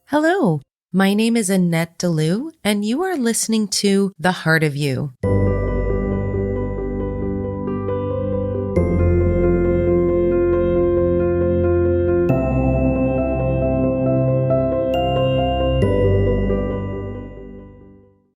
Hello, my name is Annette DeLu, and you are listening to The Heart of You.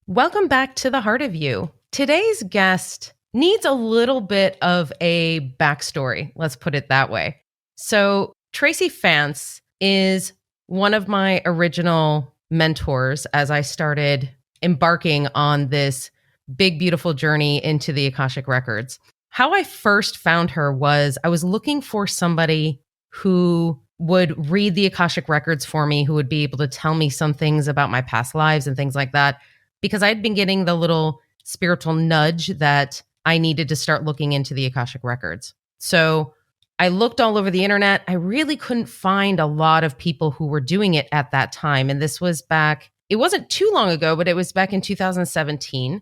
Welcome back to The Heart of You. Today's guest needs a little bit of a backstory, let's put it that way. So, Tracy Fance is one of my original mentors as I started embarking on this big, beautiful journey into the Akashic Records. How I first found her was I was looking for somebody who would read the Akashic Records for me, who would be able to tell me some things about my past lives and things like that, because I'd been getting the little spiritual nudge that I needed to start looking into the Akashic Records. So I looked all over the internet. I really couldn't find a lot of people who were doing it at that time. And this was back, it wasn't too long ago, but it was back in 2017.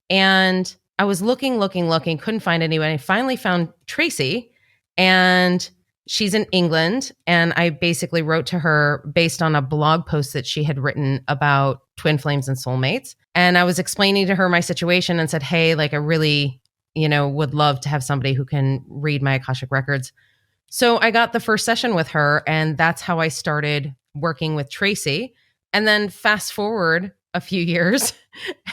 And I was looking, couldn't find anyone. I finally found Tracy, and she's in England. And I basically wrote to her based on a blog post that she had written about twin flames and soulmates. And I was explaining to her my situation and said, hey, like I really, would love to have somebody who can read my Akashic Records. So I got the first session with her, and that's how I started working with Tracy. And then fast forward a few years,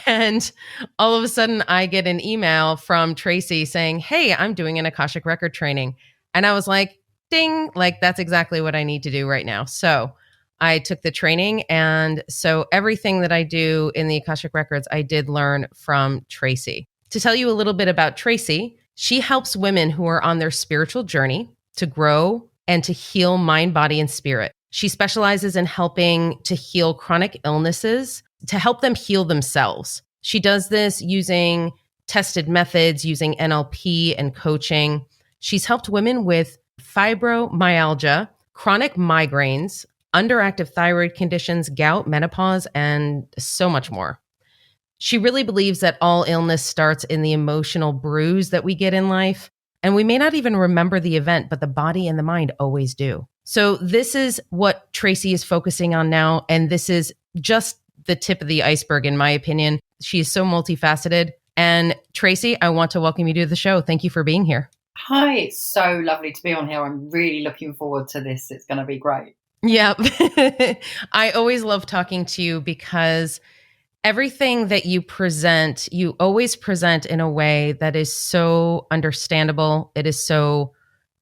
and all of a sudden I get an email from Tracy saying, hey, I'm doing an Akashic Record training. And I was like, ding, like that's exactly what I need to do right now. So I took the training. And so everything that I do in the Akashic Records, I did learn from Tracy. To tell you a little bit about Tracy, she helps women who are on their spiritual journey to grow and to heal mind, body, and spirit. She specializes in helping to heal chronic illnesses, to help them heal themselves. She does this using tested methods, using NLP and coaching. She's helped women with fibromyalgia, chronic migraines, underactive thyroid conditions, gout, menopause, and so much more. She really believes that all illness starts in the emotional bruise that we get in life. And we may not even remember the event, but the body and the mind always do. So this is what Tracy is focusing on now. And this is just the tip of the iceberg, in my opinion. She is so multifaceted. And Tracy, I want to welcome you to the show. Thank you for being here. Hi, it's so lovely to be on here. I'm really looking forward to this. It's going to be great. Yeah. I always love talking to you because everything that you present, you always present in a way that is so understandable. It is so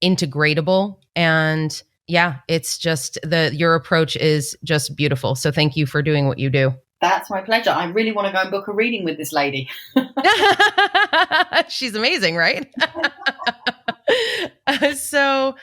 integratable. And yeah, it's just your approach is just beautiful. So thank you for doing what you do. That's my pleasure. I really want to go and book a reading with this lady. She's amazing, right? So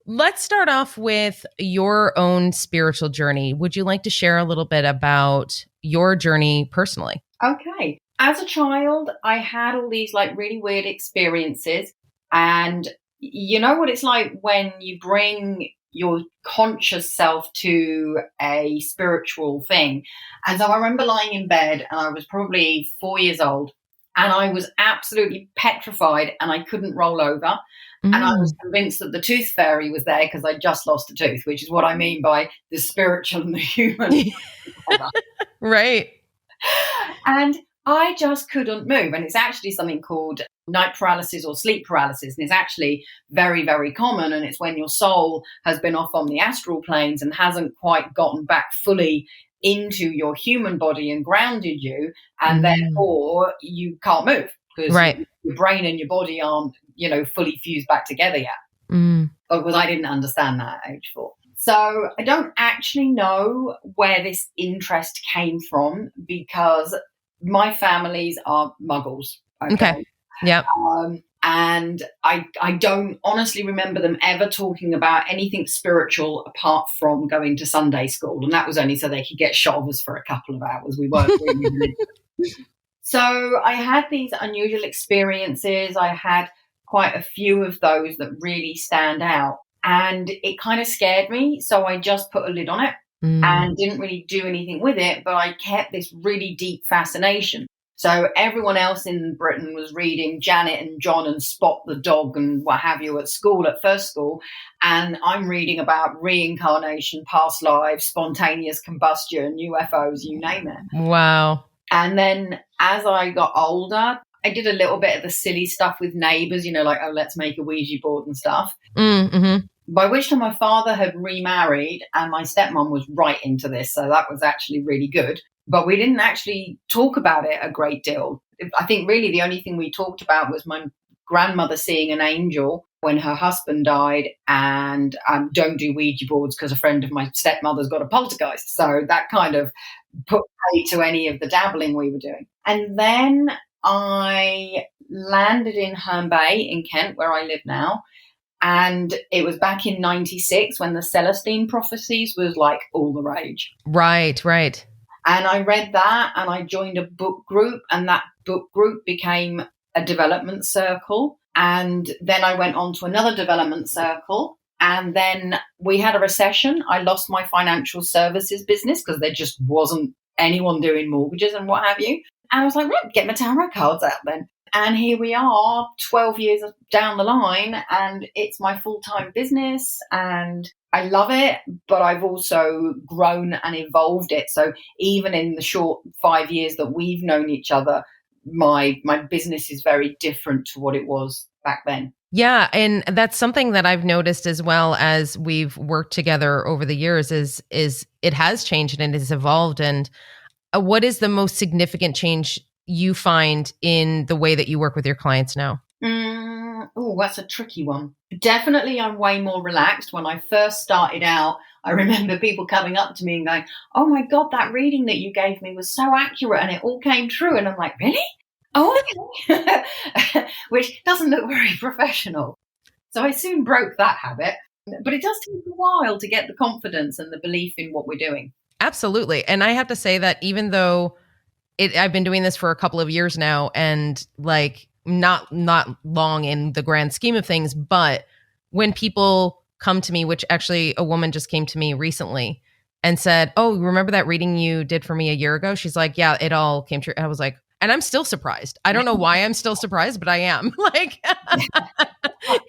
let's start off with your own spiritual journey. Would you like to share a little bit about your journey personally? Okay. As a child, I had all these like really weird experiences. And you know what it's like when you bring your conscious self to a spiritual thing. And so I remember lying in bed, and I was probably 4 years old, and I was absolutely petrified, and I couldn't roll over. And I was convinced that the tooth fairy was there because I just lost a tooth, which is what I mean by the spiritual and the human. Right. And I just couldn't move. And it's actually something called night paralysis or sleep paralysis. And it's actually very, very common. And it's when your soul has been off on the astral planes and hasn't quite gotten back fully into your human body and grounded you. And therefore you can't move because your brain and your body aren't, fully fused back together yet. Because I didn't understand that at age 4. So I don't actually know where this interest came from because my families are muggles. Okay. Yep. And I don't honestly remember them ever talking about anything spiritual apart from going to Sunday school. And that was only so they could get shovels for a couple of hours. We weren't really religious. So I had these unusual experiences. I had quite a few of those that really stand out. And it kind of scared me. So I just put a lid on it and didn't really do anything with it. But I kept this really deep fascination. So everyone else in Britain was reading Janet and John and Spot the dog and what have you at school, at first school. And I'm reading about reincarnation, past lives, spontaneous combustion, UFOs, you name it. Wow. And then as I got older, I did a little bit of the silly stuff with neighbors, like, oh, let's make a Ouija board and stuff. Mm-hmm. By which time my father had remarried and my stepmom was right into this. So that was actually really good. But we didn't actually talk about it a great deal. I think really the only thing we talked about was my grandmother seeing an angel when her husband died, and don't do Ouija boards because a friend of my stepmother's got a poltergeist. So that kind of put pay to any of the dabbling we were doing. And then I landed in Herne Bay in Kent, where I live now. And it was back in 96 when the Celestine prophecies was like all the rage. Right. And I read that and I joined a book group, and that book group became a development circle. And then I went on to another development circle. And then we had a recession. I lost my financial services business because there just wasn't anyone doing mortgages and what have you. And I was like, well, get my tarot cards out then. And here we are 12 years down the line, and it's my full-time business and I love it, but I've also grown and evolved it. So even in the short 5 years that we've known each other, my business is very different to what it was back then. Yeah. And that's something that I've noticed as well as we've worked together over the years is it has changed and it has evolved. And what is the most significant change you find in the way that you work with your clients now? Oh, that's a tricky one. Definitely, I'm way more relaxed. When I first started out, I remember people coming up to me and going, oh my God, that reading that you gave me was so accurate and it all came true. And I'm like, really? Oh, okay. Which doesn't look very professional. So I soon broke that habit. But it does take a while to get the confidence and the belief in what we're doing. Absolutely. And I have to say that even though I've been doing this for a couple of years now, and like not long in the grand scheme of things, but when people come to me, which actually a woman just came to me recently and said, oh, remember that reading you did for me a year ago? She's like, yeah, it all came true. I was like, and I'm still surprised. I don't know why I'm still surprised, but I am. Like,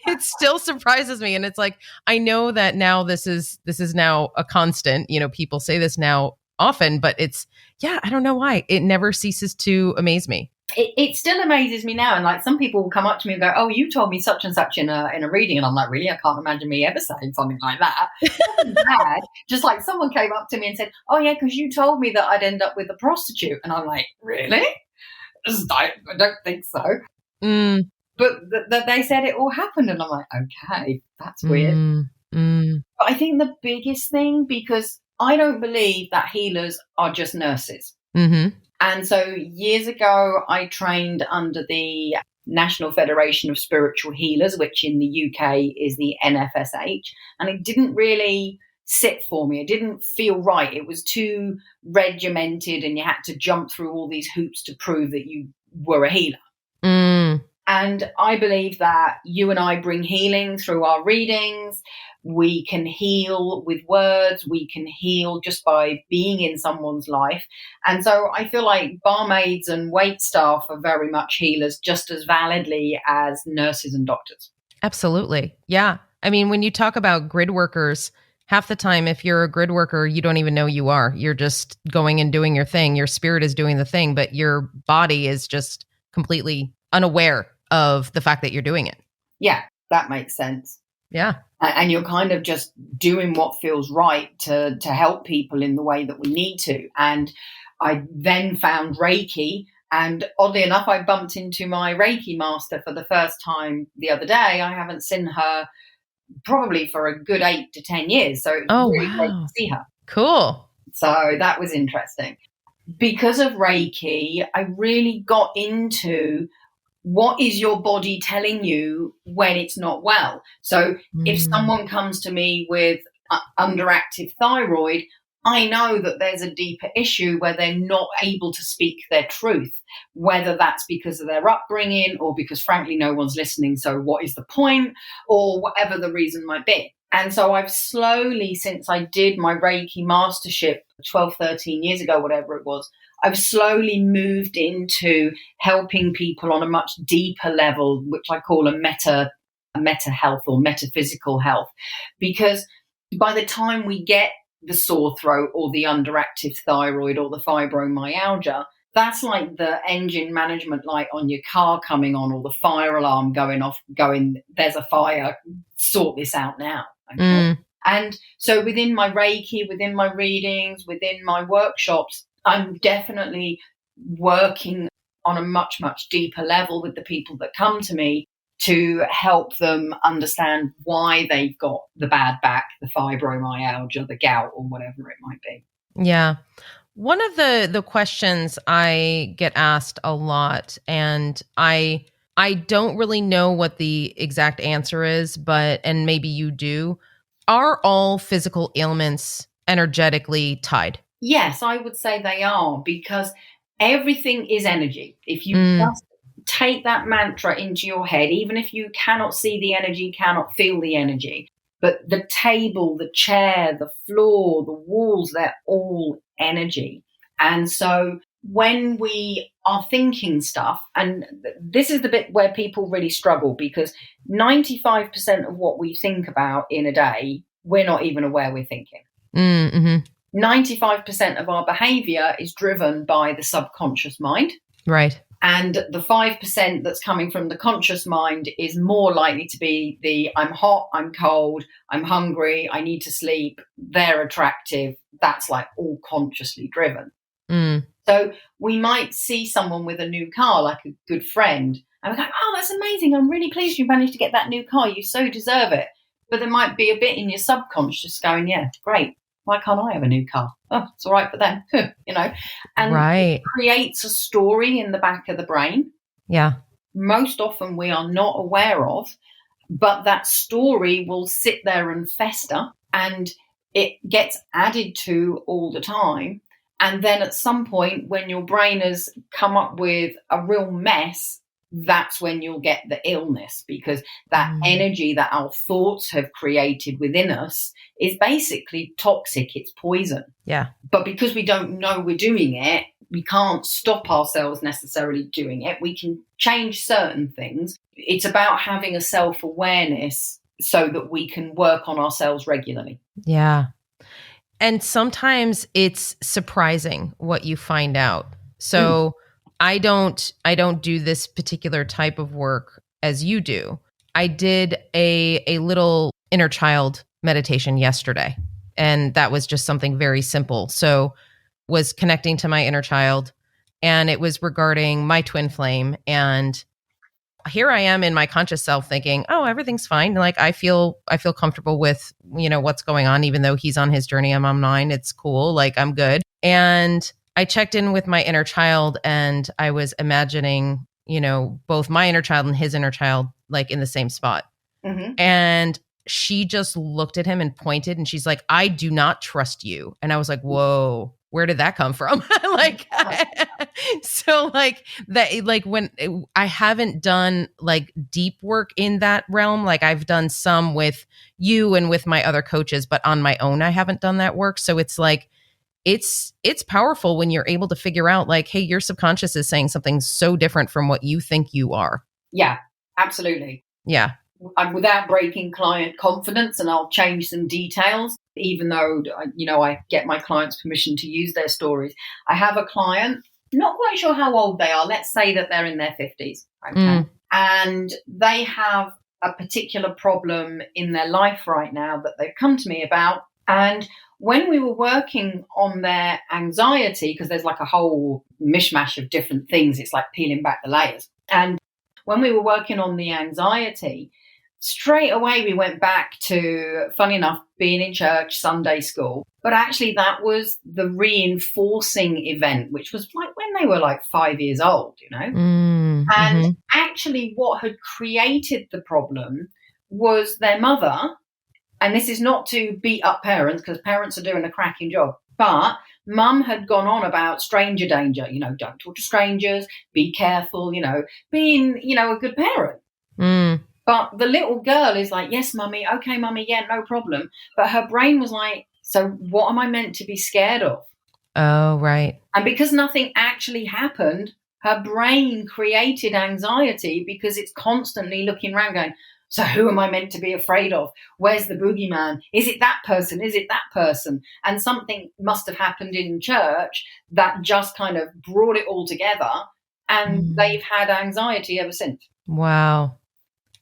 it still surprises me. And it's like, I know that now this is now a constant, people say this now often, but I don't know why. It never ceases to amaze me. It still amazes me now. And like some people will come up to me and go, oh, you told me such and such in a reading. And I'm like, really? I can't imagine me ever saying something like that. Bad. Just like someone came up to me and said, oh yeah, because you told me that I'd end up with a prostitute. And I'm like, really? I don't think so. But they said it all happened. And I'm like, okay, that's weird. But I think the biggest thing, because I don't believe that healers are just nurses. Mm-hmm. And so years ago, I trained under the National Federation of Spiritual Healers, which in the UK is the NFSH. And it didn't really sit for me. It didn't feel right. It was too regimented and you had to jump through all these hoops to prove that you were a healer. And I believe that you and I bring healing through our readings. We can heal with words. We can heal just by being in someone's life. And so I feel like barmaids and wait staff are very much healers just as validly as nurses and doctors. Absolutely. Yeah. I mean, when you talk about grid workers, half the time, if you're a grid worker, you don't even know you are. You're just going and doing your thing. Your spirit is doing the thing, but your body is just completely unaware of the fact that you're doing it. Yeah, that makes sense. Yeah. And you're kind of just doing what feels right to help people in the way that we need to. And I then found Reiki. And oddly enough, I bumped into my Reiki master for the first time the other day. I haven't seen her probably for a good 8 to 10 years. So it was really great to see her. Cool. So that was interesting. Because of Reiki, I really got into what is your body telling you when it's not well. So if someone comes to me with underactive thyroid, I know that there's a deeper issue where they're not able to speak their truth, whether that's because of their upbringing or because, frankly, no one's listening. So what is the point, or whatever the reason might be. And so I've slowly, since I did my Reiki mastership 12, 13 years ago, whatever it was, I've slowly moved into helping people on a much deeper level, which I call a meta health or metaphysical health, because by the time we get the sore throat or the underactive thyroid or the fibromyalgia, that's like the engine management light on your car coming on, or the fire alarm going off, going, there's a fire, sort this out now. Okay. And so within my Reiki, within my readings, within my workshops, I'm definitely working on a much, much deeper level with the people that come to me to help them understand why they've got the bad back, the fibromyalgia, the gout, or whatever it might be. Yeah. One of the questions I get asked a lot, and I don't really know what the exact answer is, and maybe you do, are all physical ailments energetically tied? Yes, I would say they are, because everything is energy. If you just take that mantra into your head, even if you cannot see the energy, cannot feel the energy, but the table, the chair, the floor, the walls, they're all energy. And so when we are thinking stuff, and this is the bit where people really struggle, because 95% of what we think about in a day, we're not even aware we're thinking. 95% of our behavior is driven by the subconscious mind. Right. And the 5% that's coming from the conscious mind is more likely to be the I'm hot, I'm cold, I'm hungry, I need to sleep, they're attractive. That's like all consciously driven. So we might see someone with a new car, like a good friend, and we're like, oh, that's amazing. I'm really pleased you managed to get that new car. You so deserve it. But there might be a bit in your subconscious going, yeah, great. Why can't I have a new car? Oh, it's all right for them, And it creates a story in the back of the brain. Yeah. Most often we are not aware of, but that story will sit there and fester, and it gets added to all the time. And then at some point, when your brain has come up with a real mess, that's when you'll get the illness, because that energy that our thoughts have created within us is basically toxic. It's poison. Yeah. But because we don't know we're doing it, we can't stop ourselves necessarily doing it. We can change certain things. It's about having a self-awareness so that we can work on ourselves regularly. Yeah. And sometimes it's surprising what you find out. So I don't do this particular type of work as you do. I did a little inner child meditation yesterday, and that was just something very simple. So was connecting to my inner child, and it was regarding my twin flame. And here I am in my conscious self thinking, oh, everything's fine. Like I feel comfortable with, what's going on, even though he's on his journey. I'm on mine. It's cool. Like I'm good. And I checked in with my inner child, and I was imagining, both my inner child and his inner child, like in the same spot. And she just looked at him and pointed, and she's like, I do not trust you. And I was like, whoa, where did that come from? So like that, like when I haven't done like deep work in that realm, like I've done some with you and with my other coaches, but on my own, I haven't done that work. So it's like, it's powerful when you're able to figure out like, hey, your subconscious is saying something so different from what you think you are. Yeah, absolutely. Yeah. I'm without breaking client confidence, and I'll change some details, even though, I get my clients' permission to use their stories. I have a client, not quite sure how old they are. Let's say that they're in their 50s. Okay. And they have a particular problem in their life right now that they've come to me about. And when we were working on their anxiety, because there's like a whole mishmash of different things, it's like peeling back the layers. And when we were working on the anxiety, straight away we went back to, funny enough, being in church, Sunday school. But actually that was the reinforcing event, which was like when they were like 5 years old, And actually what had created the problem was their mother. And this is not to beat up parents, because parents are doing a cracking job. But mum had gone on about stranger danger, don't talk to strangers, be careful, being, a good parent. But the little girl is like, yes, mummy, okay, mummy, yeah, no problem. But her brain was like, so what am I meant to be scared of? Oh, right. And because nothing actually happened, her brain created anxiety because it's constantly looking around going, so who am I meant to be afraid of? Where's the boogeyman? Is it that person? Is it that person? And something must have happened in church that just kind of brought it all together. And Mm. they've had anxiety ever since. Wow.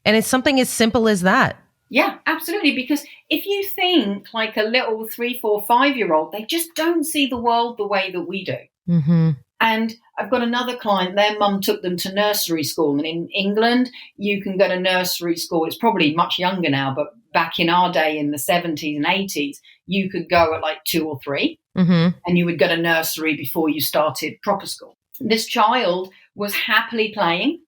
And it's something as simple as that. Yeah, absolutely. Because if you think like a little 3, 4, 5 year old, they just don't see the world the way that we do. Mm-hmm. And I've got another client, their mum took them to nursery school. And in England, you can go to nursery school. It's probably much younger now, but back in our day in the 70s and 80s, you could go at like 2 or 3 Mm-hmm. and you would go to nursery before you started proper school. This child was happily playing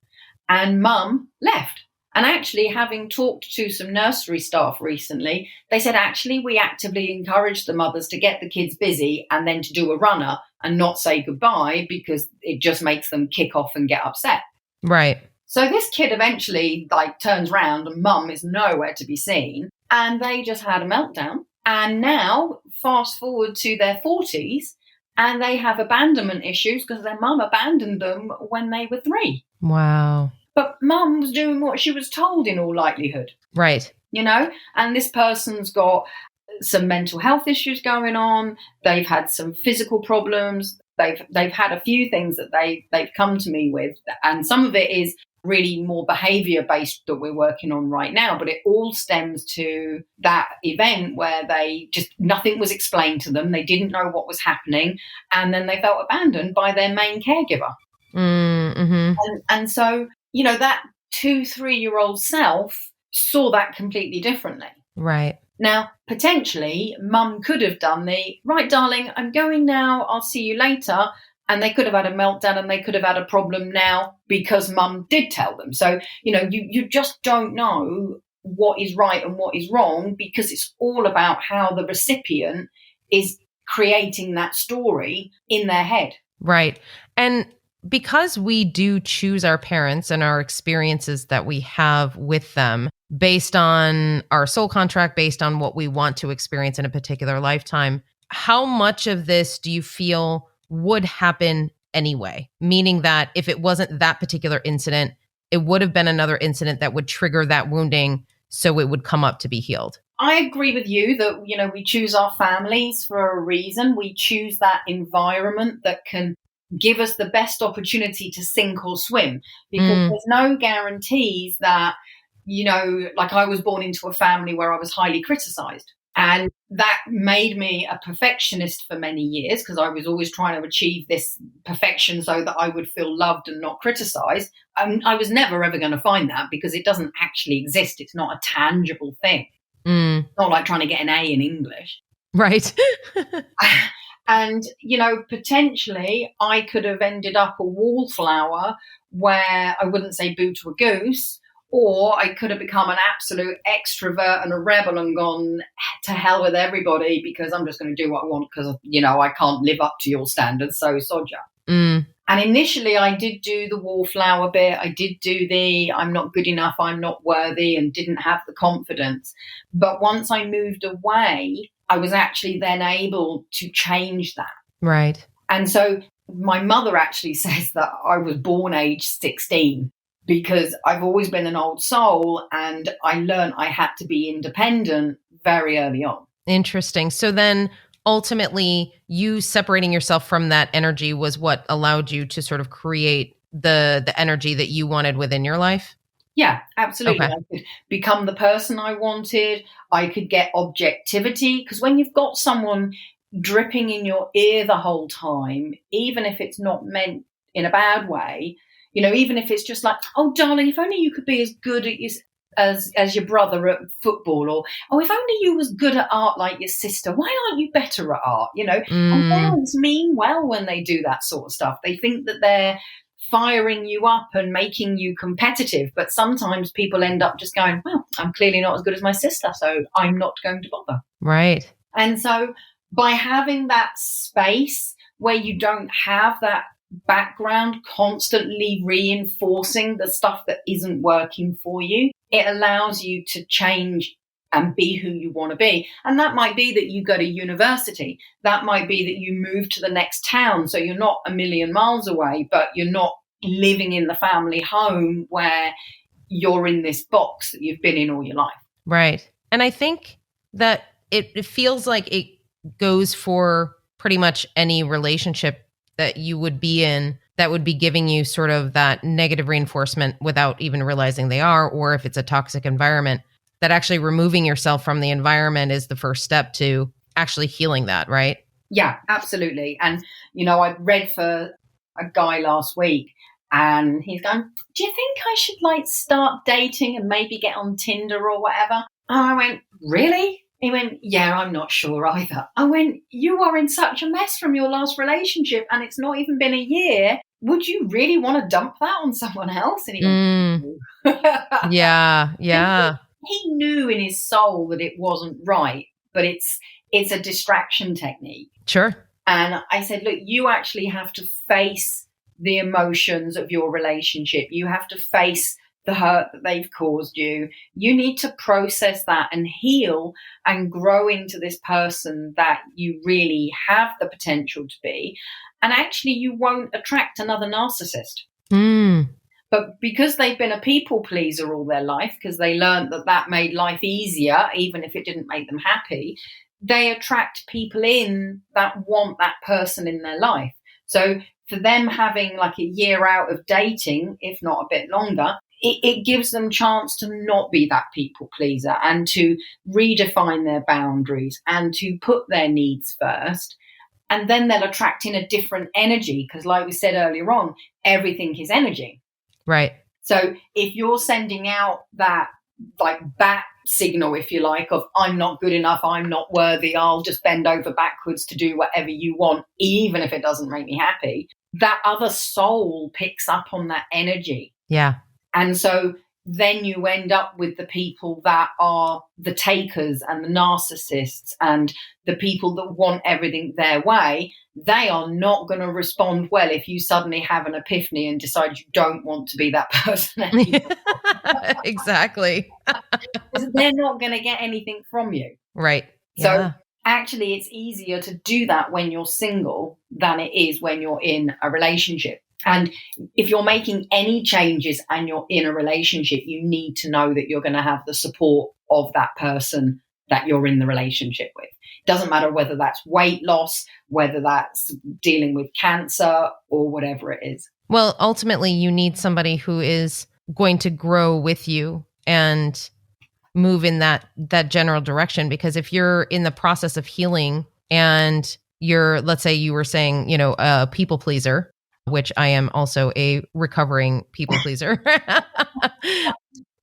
and mum left. And actually, having talked to some nursery staff recently, they said, actually, we actively encourage the mothers to get the kids busy and then to do a runner and not say goodbye because it just makes them kick off and get upset. Right. So this kid eventually like turns around and mum is nowhere to be seen. And they just had a meltdown. And now fast forward to their 40s and they have abandonment issues because their mum abandoned them when they were 3. Wow. But mum was doing what she was told in all likelihood, Right. you know? And this person's got some mental health issues going on. They've had some physical problems. They've had a few things that they've come to me with. And some of it is really more behavior based that we're working on right now. But it all stems to that event where they just, nothing was explained to them. They didn't know what was happening. And then they felt abandoned by their main caregiver. Mm-hmm. And so, you know, that 2, 3-year-old self saw that completely differently. Right. Now, potentially, mum could have done the, right, darling, I'm going now, I'll see you later. And they could have had a meltdown and they could have had a problem now because mum did tell them. So, you know, you just don't know what is right and what is wrong because it's all about how the recipient is creating that story in their head. Right. And because we do choose our parents and our experiences that we have with them based on our soul contract, based on what we want to experience in a particular lifetime, how much of this do you feel would happen anyway? Meaning that if it wasn't that particular incident, it would have been another incident that would trigger that wounding so it would come up to be healed. I agree with you that, you know, we choose our families for a reason. We choose that environment that can give us the best opportunity to sink or swim because there's no guarantees that, you know, like I was born into a family where I was highly criticized. And that made me a perfectionist for many years because I was always trying to achieve this perfection so that I would feel loved and not criticized. I was never ever going to find that because it doesn't actually exist. It's not a tangible thing. It's not like trying to get an A in English. Right. And, you know, potentially I could have ended up a wallflower where I wouldn't say boo to a goose, or I could have become an absolute extrovert and a rebel and gone to hell with everybody because I'm just going to do what I want because, you know, I can't live up to your standards, so sod ya. And initially I did do the wallflower bit. I did do the I'm not good enough, I'm not worthy, and didn't have the confidence. But once I moved away, I was actually then able to change that. Right. And so my mother actually says that I was born age 16 because I've always been an old soul and I learned I had to be independent very early on. Interesting. So then ultimately you separating yourself from that energy was what allowed you to sort of create the energy that you wanted within your life? Yeah, absolutely. Okay. I could become the person I wanted. I could get objectivity because when you've got someone dripping in your ear the whole time, even if it's not meant in a bad way, you know, even if it's just like, oh, darling, if only you could be as good as your brother at football, or oh, if only you was good at art like your sister, why aren't you better at art? You know, and parents mean well when they do that sort of stuff. They think that they're firing you up and making you competitive, but sometimes people end up just going, well, I'm clearly not as good as my sister, so I'm not going to bother. Right. And so by having that space where you don't have that background constantly reinforcing the stuff that isn't working for you, it allows you to change and be who you want to be. And that might be that you go to university. That might be that you move to the next town. So you're not a million miles away, but you're not living in the family home where you're in this box that you've been in all your life. Right. And I think that it feels like it goes for pretty much any relationship that you would be in that would be giving you sort of that negative reinforcement without even realizing they are, or if it's a toxic environment, that actually removing yourself from the environment is the first step to actually healing that, right? Yeah, absolutely. And, I read for a guy last week and he's going, do you think I should start dating and maybe get on Tinder or whatever? And I went, really? He went, yeah, I'm not sure either. I went, you are in such a mess from your last relationship and it's not even been a year. Would you really want to dump that on someone else? And he went, yeah. He knew in his soul that it wasn't right, but it's a distraction technique. Sure. And I said, look, you actually have to face the emotions of your relationship. You have to face the hurt that they've caused you. You need to process that and heal and grow into this person that you really have the potential to be. And actually, you won't attract another narcissist. But because they've been a people pleaser all their life, because they learned that made life easier, even if it didn't make them happy, they attract people in that want that person in their life. So for them having a year out of dating, if not a bit longer, it gives them chance to not be that people pleaser and to redefine their boundaries and to put their needs first. And then they'll attract in a different energy because, like we said earlier on, everything is energy. Right. So if you're sending out that bat signal, if you like, of I'm not good enough, I'm not worthy, I'll just bend over backwards to do whatever you want, even if it doesn't make me happy, that other soul picks up on that energy. Yeah. And so then you end up with the people that are the takers and the narcissists and the people that want everything their way. They are not going to respond well if you suddenly have an epiphany and decide you don't want to be that person anymore. Exactly. They're not going to get anything from you. Right. So actually, it's easier to do that when you're single than it is when you're in a relationship. And if you're making any changes and you're in a relationship, you need to know that you're going to have the support of that person that you're in the relationship with. Doesn't matter whether that's weight loss, whether that's dealing with cancer or whatever it is. Well, ultimately, you need somebody who is going to grow with you and move in that general direction. Because if you're in the process of healing and you're, let's say you were saying, a people pleaser, which I am also a recovering people pleaser.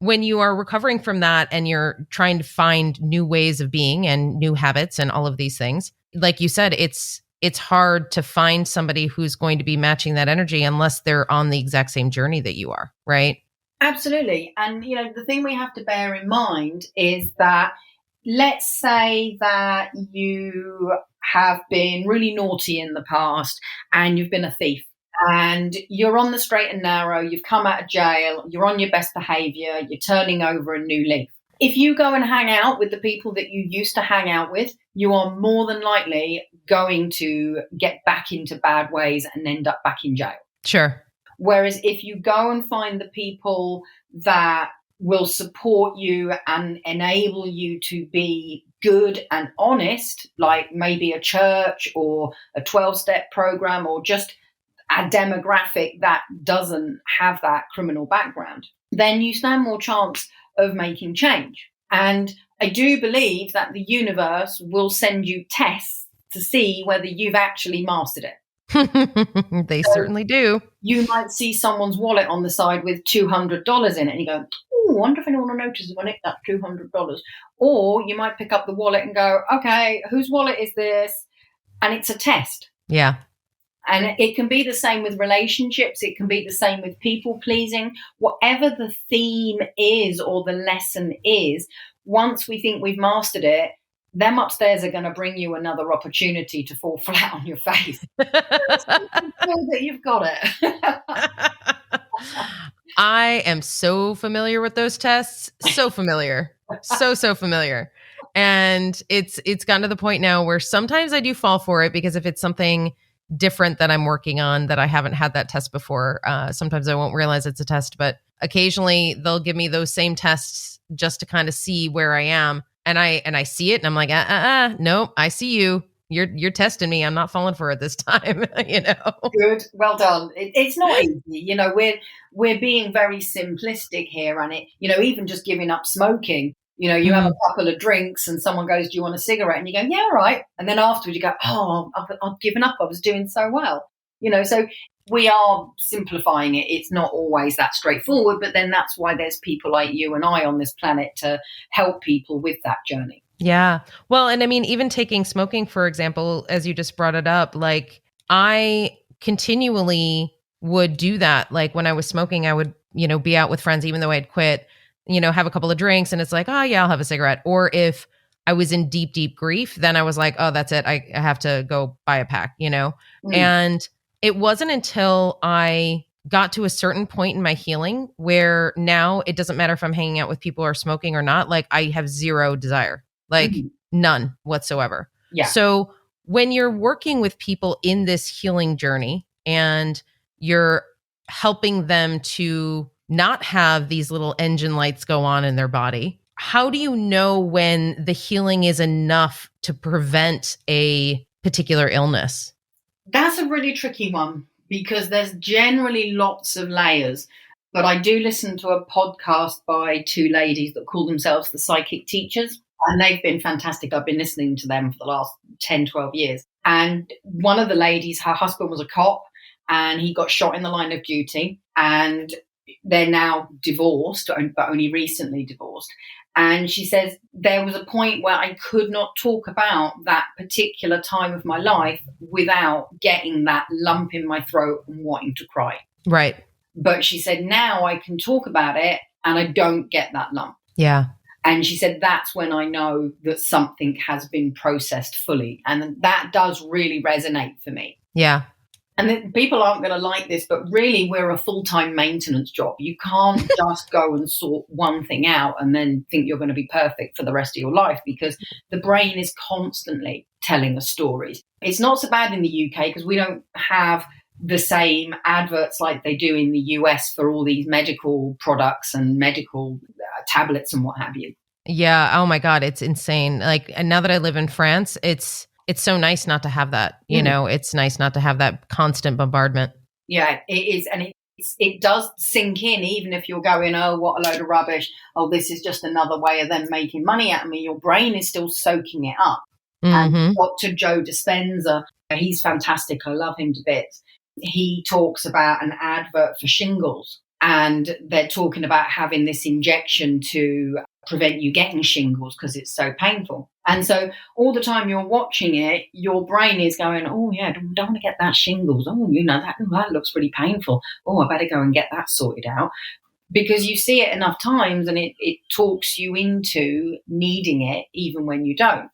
When you are recovering from that and you're trying to find new ways of being and new habits and all of these things, like you said, it's hard to find somebody who's going to be matching that energy unless they're on the exact same journey that you are, right? Absolutely. And, the thing we have to bear in mind is that let's say that you have been really naughty in the past and you've been a thief. And you're on the straight and narrow, you've come out of jail, you're on your best behavior, you're turning over a new leaf. If you go and hang out with the people that you used to hang out with, you are more than likely going to get back into bad ways and end up back in jail. Sure. Whereas if you go and find the people that will support you and enable you to be good and honest, like maybe a church or a 12-step program or just a demographic that doesn't have that criminal background, then you stand more chance of making change. And I do believe that the universe will send you tests to see whether you've actually mastered it. They certainly do. You might see someone's wallet on the side with $200 in it and you go, oh, I wonder if anyone will notice when it's that $200. Or you might pick up the wallet and go, okay, whose wallet is this? And it's a test. Yeah. And it can be the same with relationships. It can be the same with people pleasing. Whatever the theme is or the lesson is, once we think we've mastered it, them upstairs are going to bring you another opportunity to fall flat on your face. That you've got it. I am so familiar with those tests. So familiar. So familiar. And it's gotten to the point now where sometimes I do fall for it, because if it's something different that I'm working on that I haven't had that test before, sometimes I won't realize it's a test, but occasionally they'll give me those same tests just to kind of see where I am. And I see it and I'm like, nope, I see you. You're testing me. I'm not falling for it this time, you know? Good, well done. It's not easy, we're being very simplistic here, and even just giving up smoking. You have Mhm. a couple of drinks, and someone goes, "Do you want a cigarette?" And you go, "Yeah, all right." And then afterwards, you go, "Oh, I've given up. I was doing so well." So we are simplifying it. It's not always that straightforward, but then that's why there's people like you and I on this planet to help people with that journey. Yeah. Well, and I mean, even taking smoking, for example, as you just brought it up, like I continually would do that. Like when I was smoking, I would, be out with friends, even though I'd quit, have a couple of drinks and it's like, oh, yeah, I'll have a cigarette. Or if I was in deep, deep grief, then I was like, oh, that's it. I have to go buy a pack. Mm. And it wasn't until I got to a certain point in my healing where now it doesn't matter if I'm hanging out with people or smoking or not. Like I have zero desire, like Mhm. none whatsoever. Yeah. So when you're working with people in this healing journey and you're helping them to not have these little engine lights go on in their body, how do you know when the healing is enough to prevent a particular illness? That's a really tricky one because there's generally lots of layers. But I do listen to a podcast by two ladies that call themselves the psychic teachers, and they've been fantastic. I've been listening to them for the last 10, 12 years. And one of the ladies, her husband was a cop and he got shot in the line of duty. And they're now divorced, but only recently divorced. And she says, there was a point where I could not talk about that particular time of my life without getting that lump in my throat and wanting to cry. Right. But she said, now I can talk about it and I don't get that lump. Yeah. And she said, that's when I know that something has been processed fully. And that does really resonate for me. Yeah. And people aren't going to like this, but really we're a full-time maintenance job. You can't just go and sort one thing out and then think you're going to be perfect for the rest of your life, because the brain is constantly telling us stories. It's not so bad in the UK because we don't have the same adverts like they do in the US for all these medical products and medical tablets and what have you. Yeah. Oh my God. It's insane. Like, and now that I live in France, it's so nice not to have that, it's nice not to have that constant bombardment. Yeah, it is. And it does sink in, even if you're going, oh, what a load of rubbish. Oh, this is just another way of them making money out of me. Your brain is still soaking it up. And Mm-hmm. Dr. Joe Dispenza, he's fantastic. I love him to bits. He talks about an advert for shingles, and they're talking about having this injection to prevent you getting shingles because it's so painful. And so all the time you're watching it, your brain is going, oh, yeah, don't want to get that shingles. Oh, that looks really painful. Oh, I better go and get that sorted out. Because you see it enough times and it talks you into needing it even when you don't.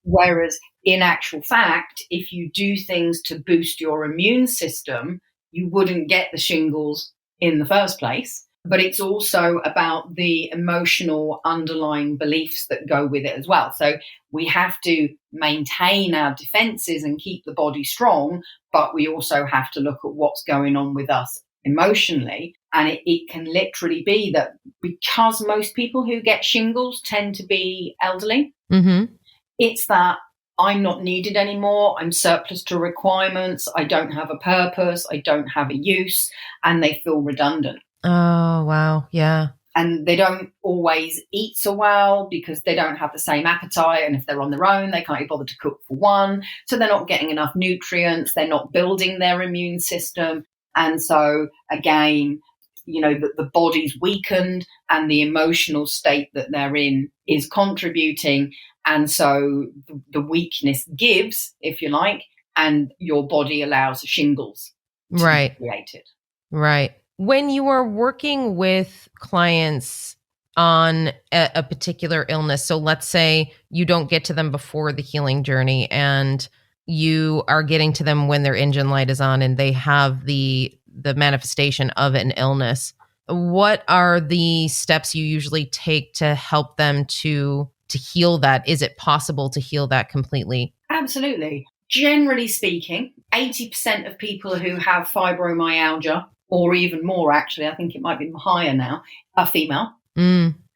Whereas in actual fact, if you do things to boost your immune system, you wouldn't get the shingles in the first place. But it's also about the emotional underlying beliefs that go with it as well. So we have to maintain our defenses and keep the body strong, but we also have to look at what's going on with us emotionally. And it can literally be that because most people who get shingles tend to be elderly, Mm-hmm. it's that I'm not needed anymore. I'm surplus to requirements. I don't have a purpose. I don't have a use. And they feel redundant. Oh, wow. Yeah. And they don't always eat so well because they don't have the same appetite. And if they're on their own, they can't be bothered to cook for one. So they're not getting enough nutrients. They're not building their immune system. And so, again, the body's weakened and the emotional state that they're in is contributing. And so the weakness gives, if you like, and your body allows shingles to Right. be created. Right. When you are working with clients on a particular illness, so let's say you don't get to them before the healing journey and you are getting to them when their engine light is on and they have the manifestation of an illness, what are the steps you usually take to help them to heal that? Is it possible to heal that completely? Absolutely. Generally speaking, 80% of people who have fibromyalgia, or even more actually, I think it might be higher now, are female.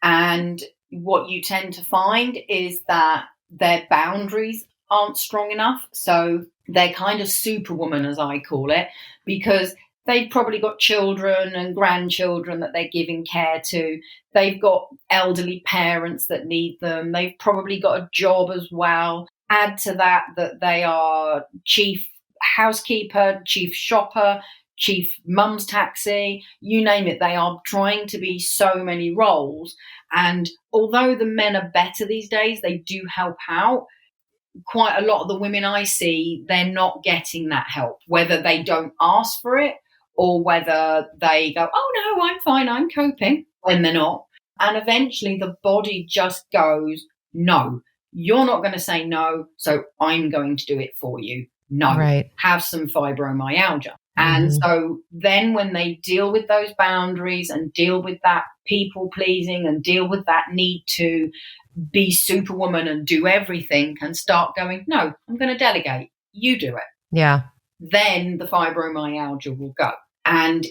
And what you tend to find is that their boundaries aren't strong enough. So they're kind of superwoman, as I call it, because they've probably got children and grandchildren that they're giving care to. They've got elderly parents that need them. They've probably got a job as well. Add to that they are chief housekeeper, chief shopper, chief mum's taxi, you name it. They are trying to be so many roles. And although the men are better these days, they do help out. Quite a lot of the women I see, they're not getting that help, whether they don't ask for it or whether they go, oh no, I'm fine, I'm coping, when they're not. And eventually the body just goes, no, you're not going to say no, so I'm going to do it for you. No, right. Have some fibromyalgia. And so then when they deal with those boundaries and deal with that people pleasing and deal with that need to be superwoman and do everything and start going, no, I'm going to delegate. You do it. Yeah. Then the fibromyalgia will go. And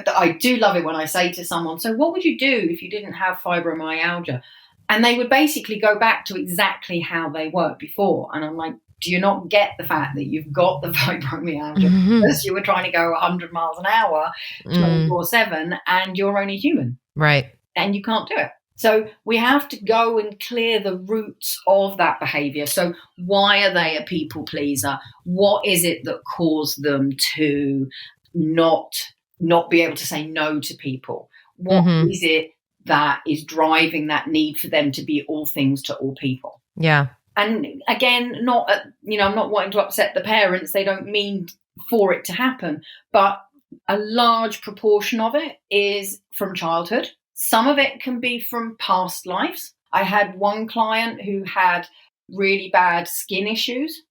I do love it when I say to someone, so what would you do if you didn't have fibromyalgia? And they would basically go back to exactly how they were before. And I'm like, do you not get the fact that you've got the fibromyalgia because you were trying to go 100 miles an hour 24/7 and you're only human? Right. And you can't do it. So we have to go and clear the roots of that behavior. So why are they a people pleaser? What is it that caused them to not be able to say no to people? What is it that is driving that need for them to be all things to all people? Yeah. And again, I'm not wanting to upset the parents. They don't mean for it to happen. But a large proportion of it is from childhood. Some of it can be from past lives. I had one client who had really bad skin issues.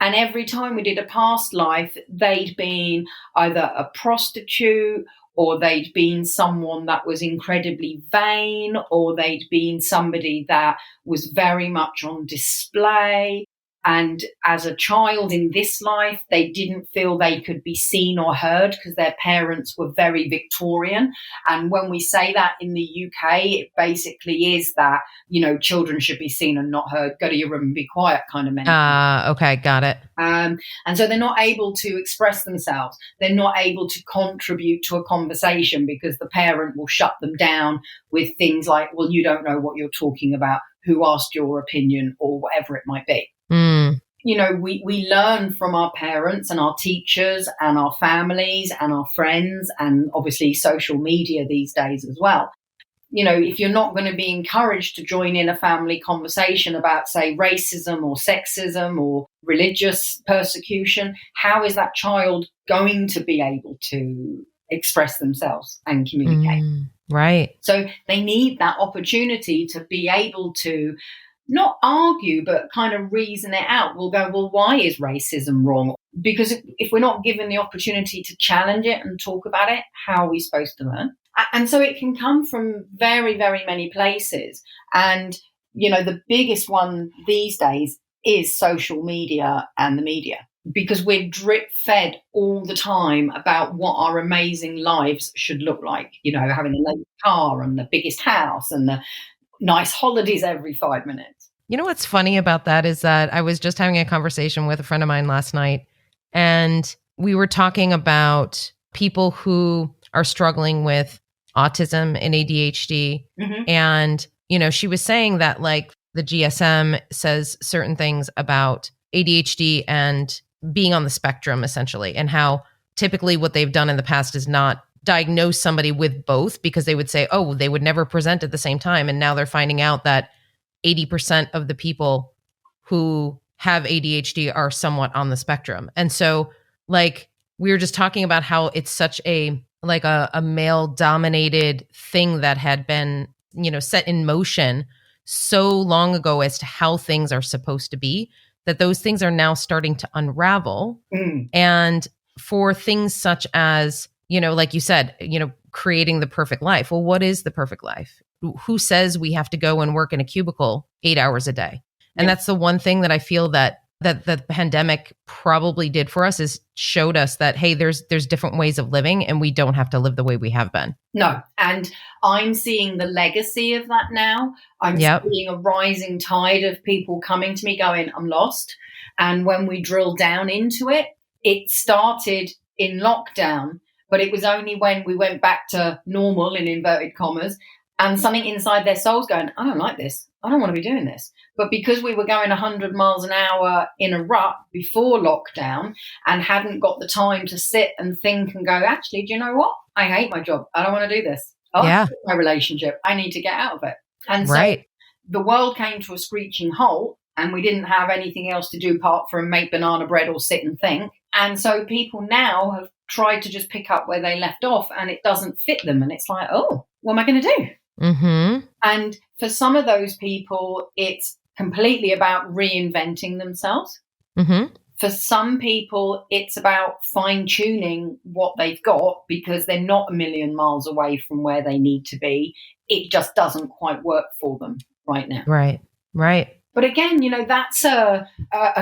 And every time we did a past life, they'd been either a prostitute, or they'd been someone that was incredibly vain, or they'd been somebody that was very much on display. And as a child in this life, they didn't feel they could be seen or heard because their parents were very Victorian. And when we say that in the UK, it basically is that, children should be seen and not heard. Go to your room and be quiet kind of mentality. Okay, got it. And so they're not able to express themselves. They're not able to contribute to a conversation because the parent will shut them down with things like, well, you don't know what you're talking about. Who asked your opinion, or whatever it might be. We learn from our parents and our teachers and our families and our friends, and obviously social media these days as well. If you're not going to be encouraged to join in a family conversation about, say, racism or sexism or religious persecution, how is that child going to be able to express themselves and communicate? Right. So they need that opportunity to be able to not argue, but kind of reason it out. We'll go, well, why is racism wrong? Because if we're not given the opportunity to challenge it and talk about it, how are we supposed to learn? And so it can come from very, very many places. And, the biggest one these days is social media and the media, because we're drip fed all the time about what our amazing lives should look like, having the latest car and the biggest house and the nice holidays every 5 minutes. You know what's funny about that is that I was just having a conversation with a friend of mine last night, and we were talking about people who are struggling with autism and ADHD. And, she was saying that like the GSM says certain things about ADHD and being on the spectrum essentially, and how typically what they've done in the past is not diagnose somebody with both, because they would say, oh, they would never present at the same time. And now they're finding out that 80% of the people who have ADHD are somewhat on the spectrum. And so like we were just talking about how it's such a male dominated thing that had been, set in motion so long ago as to how things are supposed to be, that those things are now starting to unravel. And for things such as, like you said, creating the perfect life. Well, what is the perfect life? Who says we have to go and work in a cubicle 8 hours a day? And Yeah. that's the one thing that I feel that the pandemic probably did for us, is showed us that, hey, there's different ways of living, and we don't have to live the way we have been. No. And I'm seeing the legacy of that now. I'm Yep. seeing a rising tide of people coming to me going, I'm lost. And when we drill down into it, it started in lockdown, but it was only when we went back to normal, in inverted commas, and something inside their souls going, I don't like this. I don't want to be doing this. But because we were going 100 miles an hour in a rut before lockdown and hadn't got the time to sit and think and go, actually, do you know what? I hate my job. I don't want to do this. I Yeah. hate my relationship. I need to get out of it. And Right. so the world came to a screeching halt, and we didn't have anything else to do apart from make banana bread or sit and think. And so people now have tried to just pick up where they left off, and it doesn't fit them. And it's like, oh, what am I going to do? Mm-hmm. And for some of those people, it's completely about reinventing themselves. Mm-hmm. For some people, it's about fine-tuning what they've got because they're not a million miles away from where they need to be. It just doesn't quite work for them right now. Right. Right. But again, that's a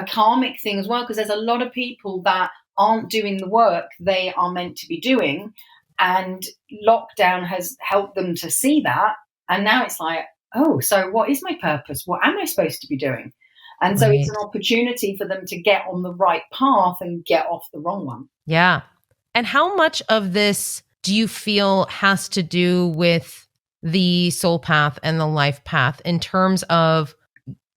karmic thing as well, because there's a lot of people that aren't doing the work they are meant to be doing. And lockdown has helped them to see that. And now it's like, oh, so what is my purpose? What am I supposed to be doing? And so it's an opportunity for them to get on the right path and get off the wrong one. Yeah. And how much of this do you feel has to do with the soul path and the life path, in terms of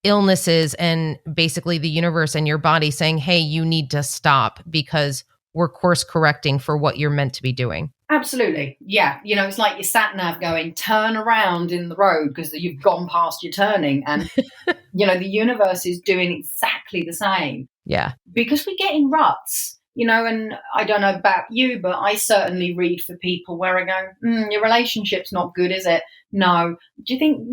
illnesses and basically the universe and your body saying, hey, you need to stop because we're course correcting for what you're meant to be doing? Absolutely. Yeah. It's like your sat nav going, turn around in the road because you've gone past your turning. And, the universe is doing exactly the same. Yeah. Because we get in ruts, and I don't know about you, but I certainly read for people where I go, your relationship's not good, is it? No. Do you think,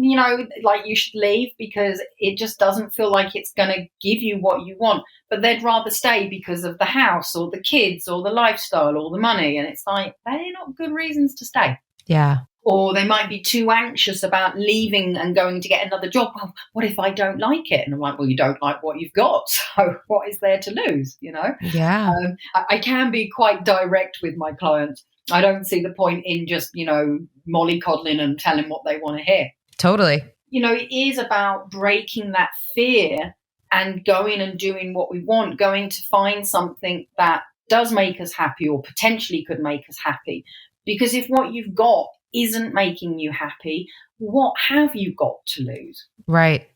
like you should leave because it just doesn't feel like it's going to give you what you want? But they'd rather stay because of the house or the kids or the lifestyle or the money. And it's like, they're not good reasons to stay. Yeah. Or they might be too anxious about leaving and going to get another job. Well, what if I don't like it? And I'm like, well, you don't like what you've got. So what is there to lose, Yeah. I can be quite direct with my clients. I don't see the point in just, mollycoddling and telling what they want to hear. Totally. It is about breaking that fear and going and doing what we want, going to find something that does make us happy or potentially could make us happy. Because if what you've got isn't making you happy, what have you got to lose? Right.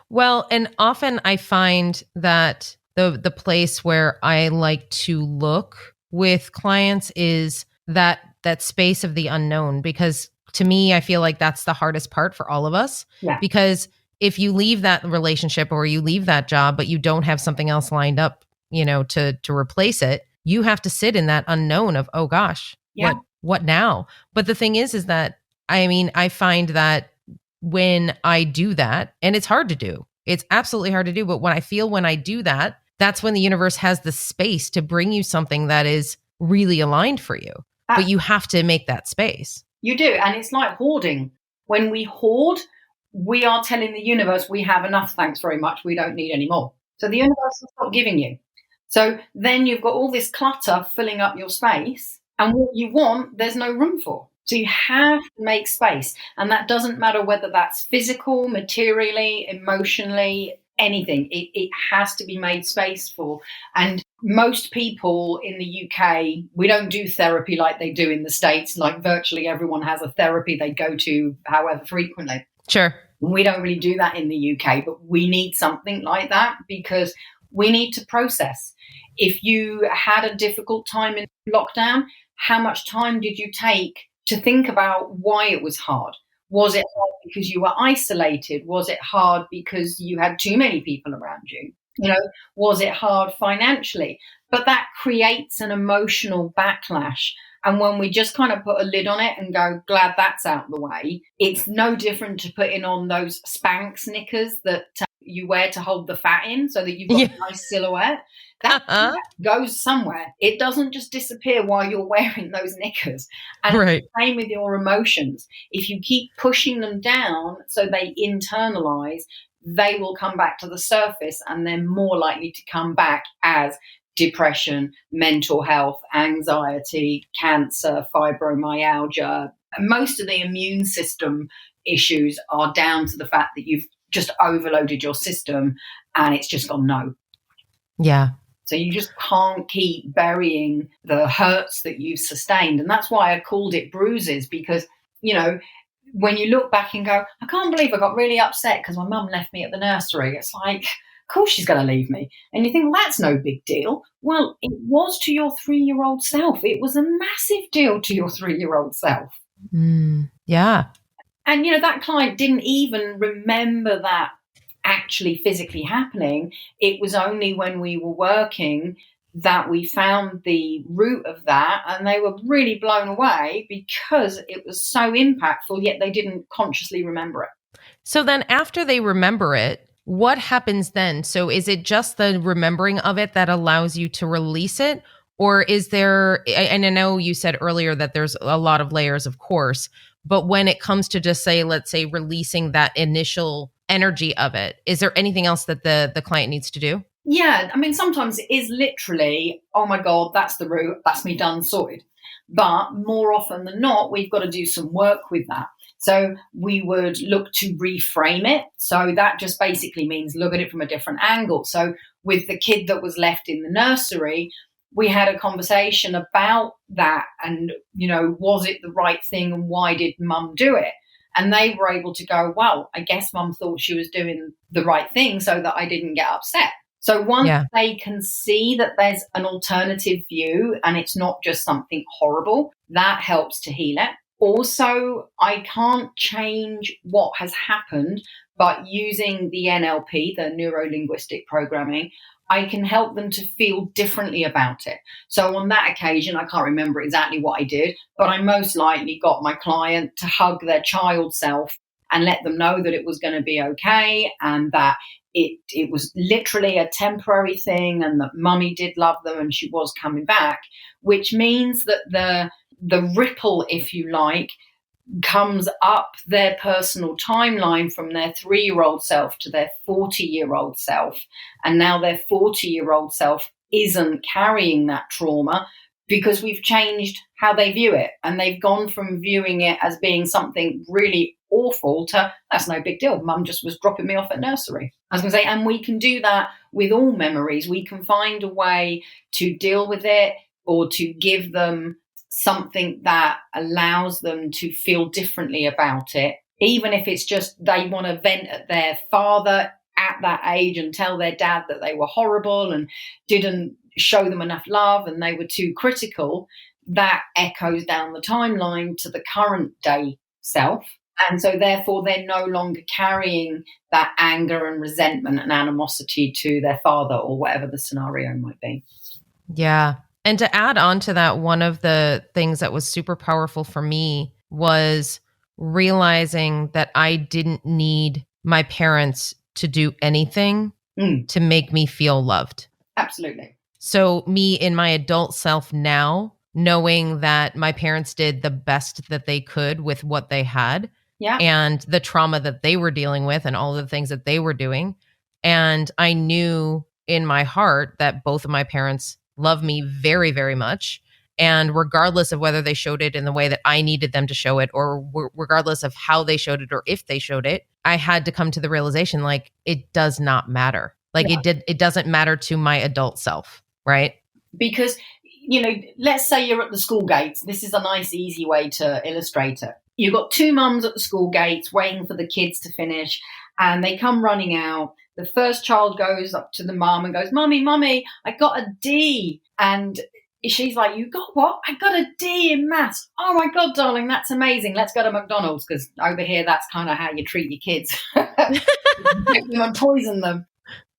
Well, and often I find that the place where I like to look with clients is that space of the unknown, because to me, I feel like that's the hardest part for all of us. Yeah. Because if you leave that relationship or you leave that job, but you don't have something else lined up, to replace it, you have to sit in that unknown of, oh gosh, Yeah. what now? But the thing is that, I find that when I do that, and it's hard to do, it's absolutely hard to do, but when I do that, that's when the universe has the space to bring you something that is really aligned for you. But you have to make that space. You do. And it's like hoarding. When we hoard, we are telling the universe we have enough, thanks very much, we don't need any more. So the universe will stop giving you. So then you've got all this clutter filling up your space, and what you want, there's no room for. So you have to make space. And that doesn't matter whether that's physical, materially, emotionally, anything. It has to be made space for. And most people in the UK, we don't do therapy like they do in the States. Like virtually everyone has a therapy they go to however frequently. Sure. We don't really do that in the UK, but we need something like that because we need to process. If you had a difficult time in lockdown, how much time did you take to think about why it was hard? Was it hard because you were isolated? Was it hard because you had too many people around you? Was it hard financially? But that creates an emotional backlash. And when we just kind of put a lid on it and go, glad that's out the way, it's no different to putting on those Spanx knickers that you wear to hold the fat in so that you've got a nice silhouette. That Uh-huh. goes somewhere. It doesn't just disappear while you're wearing those knickers. And Right. same with your emotions. If you keep pushing them down so they internalize, they will come back to the surface, and they're more likely to come back as depression, mental health, anxiety, cancer, fibromyalgia. Most of the immune system issues are down to the fact that you've just overloaded your system and it's just gone no. Yeah. So you just can't keep burying the hurts that you've sustained. And that's why I called it bruises, because, you know, when you look back and go, I can't believe I got really upset because my mum left me at the nursery. It's like, of course she's going to leave me. And you think, well, that's no big deal. Well, it was to your 3-year-old self. It was a massive deal to your 3-year-old self. Yeah. And, you know, that client didn't even remember that actually physically happening. It was only when we were working that we found the root of that, and they were really blown away because it was so impactful, yet they didn't consciously remember it. So then after they remember it, what happens then? So is it just the remembering of it that allows you to release it? Or is there, and I know you said earlier that there's a lot of layers, of course, but when it comes to just say, let's say, releasing that initial energy of it, is there anything else that the client needs to do? Yeah, I mean, sometimes it is literally, oh my God, that's the root, that's me done, sorted. But more often than not, we've got to do some work with that. So we would look to reframe it. So that just basically means look at it from a different angle. So with the kid that was left in the nursery, we had a conversation about that and, you know, was it the right thing and why did mum do it? And they were able to go, well, I guess mum thought she was doing the right thing so that I didn't get upset. So once they can see that there's an alternative view and it's not just something horrible, that helps to heal it. Also, I can't change what has happened, but using the NLP, the neuro-linguistic programming, I can help them to feel differently about it. So on that occasion, I can't remember exactly what I did, but I most likely got my client to hug their child self and let them know that it was going to be okay, and that it was literally a temporary thing, and that mummy did love them and she was coming back, which means that the ripple, if you like, comes up their personal timeline from their 3-year-old self to their 40-year-old self. And now their 40-year-old self isn't carrying that trauma because we've changed how they view it. And they've gone from viewing it as being something really awful to, that's no big deal. Mum just was dropping me off at nursery. I was going to say, and we can do that with all memories. We can find a way to deal with it or to give them something that allows them to feel differently about it, even if it's just they want to vent at their father at that age and tell their dad that they were horrible and didn't show them enough love and they were too critical. That echoes down the timeline to the current day self. And so therefore they're no longer carrying that anger and resentment and animosity to their father or whatever the scenario might be. Yeah. And to add on to that, one of the things that was super powerful for me was realizing that I didn't need my parents to do anything to make me feel loved. Absolutely. So me in my adult self now, knowing that my parents did the best that they could with what they had and the trauma that they were dealing with and all the things that they were doing. And I knew in my heart that both of my parents love me very, very much. And regardless of whether they showed it in the way that I needed them to show it, or regardless of how they showed it, or if they showed it, I had to come to the realization, like, it does not matter. Like it doesn't matter to my adult self. Right. Because, you know, let's say you're at the school gates. This is a nice, easy way to illustrate it. You've got 2 mums at the school gates waiting for the kids to finish, and they come running out. The first child goes up to the mum and goes, Mummy, I got a D. And she's like, you got what? I got a D in maths. Oh my God, darling, that's amazing. Let's go to McDonald's, because over here, that's kind of how you treat your kids. And poison them.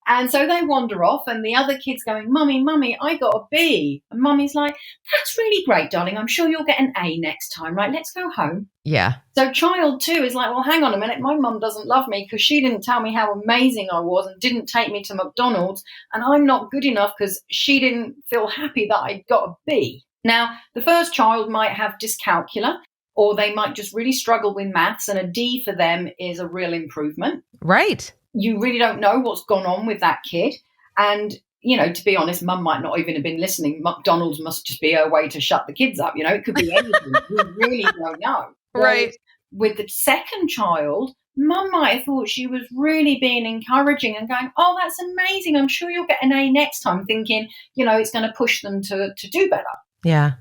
And so they wander off, and the other kid's going, Mummy, Mummy, I got a B. And Mummy's like, that's really great, darling. I'm sure you'll get an A next time, right? Let's go home. Yeah. So child 2 is like, well, hang on a minute. My mum doesn't love me because she didn't tell me how amazing I was and didn't take me to McDonald's. And I'm not good enough because she didn't feel happy that I got a B. Now, the first child might have dyscalculia, or they might just really struggle with maths, and a D for them is a real improvement. Right. You really don't know what's gone on with that kid. And, you know, to be honest, mum might not even have been listening. McDonald's must just be her way to shut the kids up. You know, it could be anything. We really don't know. Right. With the second child, mum might have thought she was really being encouraging and going, oh, that's amazing. I'm sure you'll get an A next time, thinking, you know, it's going to push them to do better. Yeah.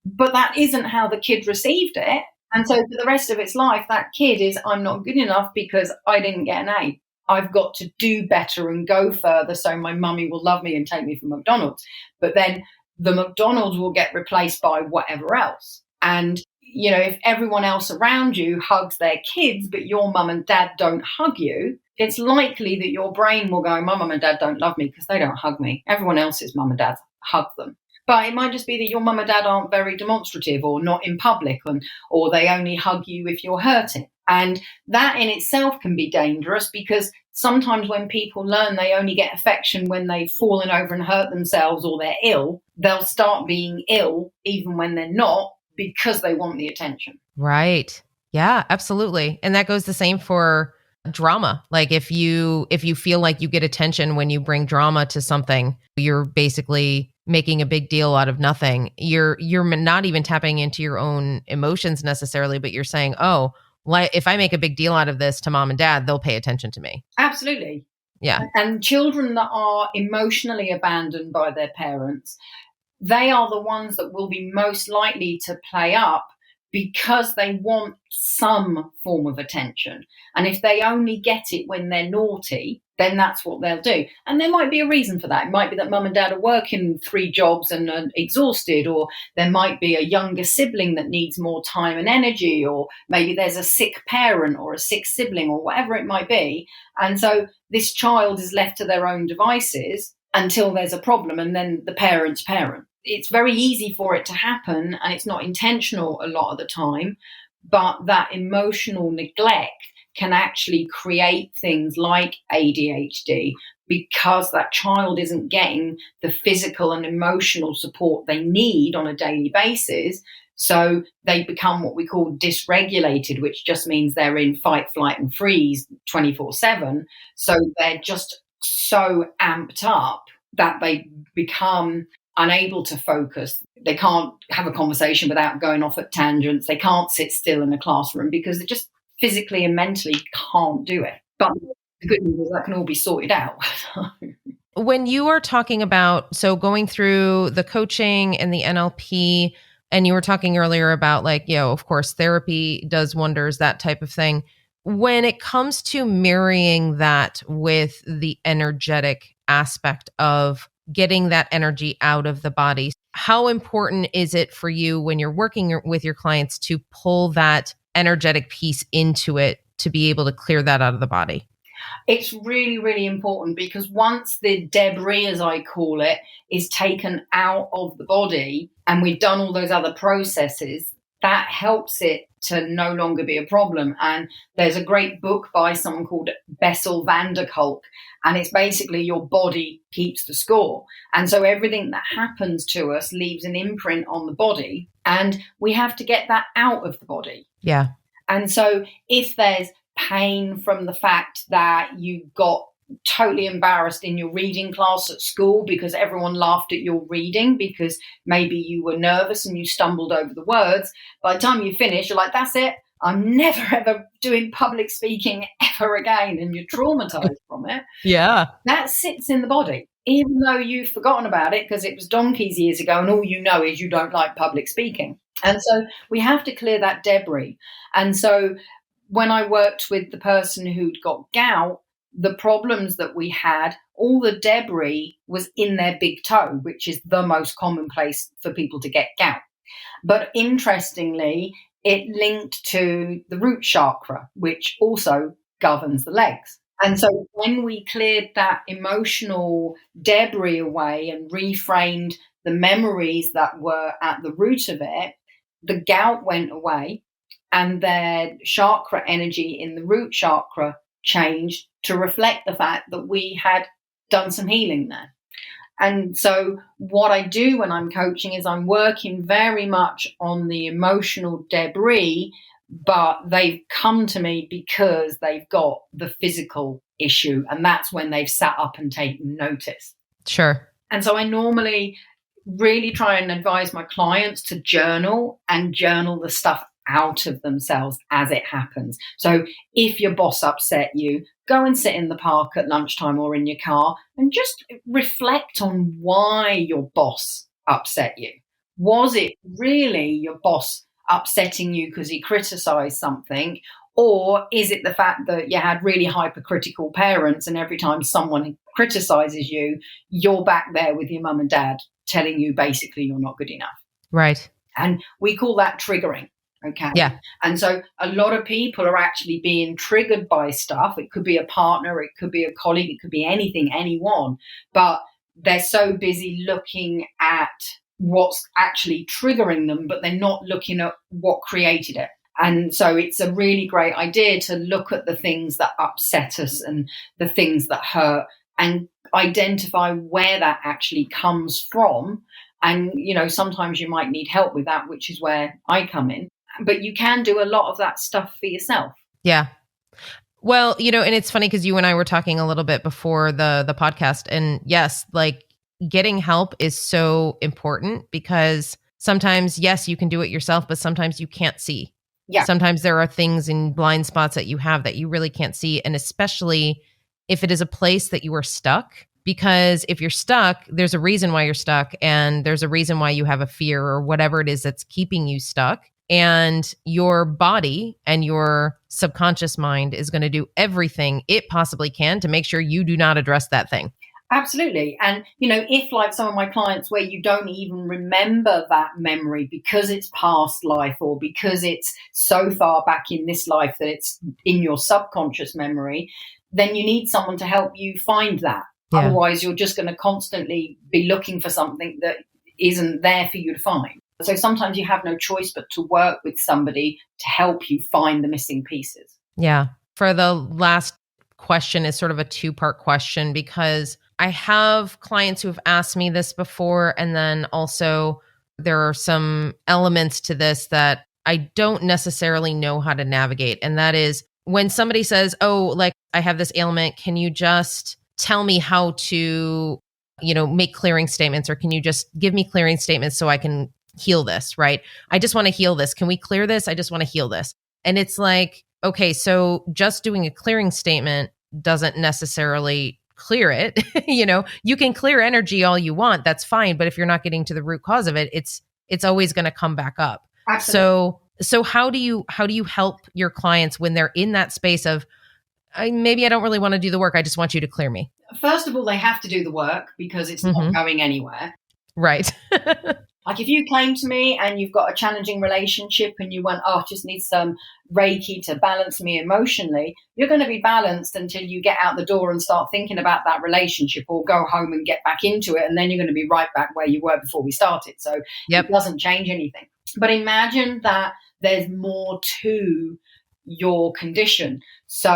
But that isn't how the kid received it. And so for the rest of its life, that kid is, I'm not good enough because I didn't get an A. I've got to do better and go further so my mummy will love me and take me for McDonald's. But then the McDonald's will get replaced by whatever else. And, you know, if everyone else around you hugs their kids, but your mum and dad don't hug you, it's likely that your brain will go, my mum and dad don't love me because they don't hug me. Everyone else's mum and dad hug them. But it might just be that your mum and dad aren't very demonstrative or not in public, or they only hug you if you're hurting. And that in itself can be dangerous because sometimes when people learn they only get affection when they've fallen over and hurt themselves or they're ill, they'll start being ill even when they're not because they want the attention. Right. Yeah, absolutely. And that goes the same for drama. Like if you feel like you get attention when you bring drama to something, you're basically making a big deal out of nothing. You're not even tapping into your own emotions necessarily, but you're saying, oh, like if I make a big deal out of this to mom and dad, they'll pay attention to me. Absolutely. Yeah. And children that are emotionally abandoned by their parents, they are the ones that will be most likely to play up because they want some form of attention. And if they only get it when they're naughty, then that's what they'll do. And there might be a reason for that. It might be that mum and dad are working 3 jobs and are exhausted, or there might be a younger sibling that needs more time and energy, or maybe there's a sick parent or a sick sibling or whatever it might be. And so this child is left to their own devices until there's a problem, and then the parent's parent. It's very easy for it to happen, and it's not intentional a lot of the time, but that emotional neglect can actually create things like ADHD because that child isn't getting the physical and emotional support they need on a daily basis. So they become what we call dysregulated, which just means they're in fight, flight, and freeze 24/7. So they're just so amped up that they become unable to focus. They can't have a conversation without going off at tangents. They can't sit still in a classroom because they just physically and mentally can't do it. But the good news is that can all be sorted out. When you are talking about, so going through the coaching and the NLP, and you were talking earlier about like, you know, of course, therapy does wonders, that type of thing. When it comes to marrying that with the energetic aspect of getting that energy out of the body, how important is it for you when you're working with your clients to pull that energetic piece into it to be able to clear that out of the body? It's really, really important because once the debris, as I call it, is taken out of the body and we've done all those other processes, that helps it to no longer be a problem. And there's a great book by someone called Bessel van der Kolk, and it's basically your body keeps the score. And so everything that happens to us leaves an imprint on the body, and we have to get that out of the body. Yeah. And so if there's pain from the fact that you got totally embarrassed in your reading class at school because everyone laughed at your reading because maybe you were nervous and you stumbled over the words, by the time you finish, you're like, that's it. I'm never ever doing public speaking ever again. And you're traumatized from it. Yeah. That sits in the body, even though you've forgotten about it because it was donkeys years ago and all you know is you don't like public speaking. And so we have to clear that debris. And so when I worked with the person who'd got gout, the problems that we had, all the debris was in their big toe, which is the most common place for people to get gout. But interestingly, it linked to the root chakra, which also governs the legs. And so when we cleared that emotional debris away and reframed the memories that were at the root of it, the gout went away and their chakra energy in the root chakra changed to reflect the fact that we had done some healing there. And so what I do when I'm coaching is I'm working very much on the emotional debris, but they've come to me because they've got the physical issue. And that's when they've sat up and taken notice. Sure. And so I normally really try and advise my clients to journal the stuff out of themselves as it happens. So if your boss upset you, go and sit in the park at lunchtime or in your car and just reflect on why your boss upset you. Was it really your boss upsetting you because he criticized something? Or is it the fact that you had really hypercritical parents and every time someone criticizes you, you're back there with your mum and dad telling you basically you're not good enough? Right. And we call that triggering. Okay. Yeah. And so a lot of people are actually being triggered by stuff. It could be a partner, it could be a colleague, it could be anything, anyone. But they're so busy looking at what's actually triggering them, but they're not looking at what created it. And so it's a really great idea to look at the things that upset us and the things that hurt and identify where that actually comes from. And, sometimes you might need help with that, which is where I come in. But you can do a lot of that stuff for yourself. Yeah. Well, and it's funny because you and I were talking a little bit before the podcast. And yes, like getting help is so important because sometimes, yes, you can do it yourself, but sometimes you can't see. Yeah. Sometimes there are things in blind spots that you have that you really can't see. And especially if it is a place that you are stuck, because if you're stuck, there's a reason why you're stuck and there's a reason why you have a fear or whatever it is that's keeping you stuck. And your body and your subconscious mind is going to do everything it possibly can to make sure you do not address that thing. Absolutely. And, if like some of my clients where you don't even remember that memory because it's past life or because it's so far back in this life that it's in your subconscious memory, then you need someone to help you find that. Yeah. Otherwise, you're just going to constantly be looking for something that isn't there for you to find. So sometimes you have no choice but to work with somebody to help you find the missing pieces. Yeah. For the last question is sort of a two-part question because I have clients who have asked me this before. And then also there are some elements to this that I don't necessarily know how to navigate. And that is when somebody says, oh, like I have this ailment, can you just tell me how to, make clearing statements, or can you just give me clearing statements so I can heal this, right? I just want to heal this. Can we clear this? I just want to heal this. And it's like, okay, so just doing a clearing statement doesn't necessarily clear it. You can clear energy all you want. That's fine. But if you're not getting to the root cause of it, it's always going to come back up. Absolutely. So how do you help your clients when they're in that space of, maybe I don't really want to do the work. I just want you to clear me. First of all, they have to do the work because it's not going anywhere. Right. Like if you came to me and you've got a challenging relationship and you went, oh, I just need some Reiki to balance me emotionally, you're going to be balanced until you get out the door and start thinking about that relationship or go home and get back into it. And then you're going to be right back where you were before we started. So It doesn't change anything. But imagine that there's more to your condition. So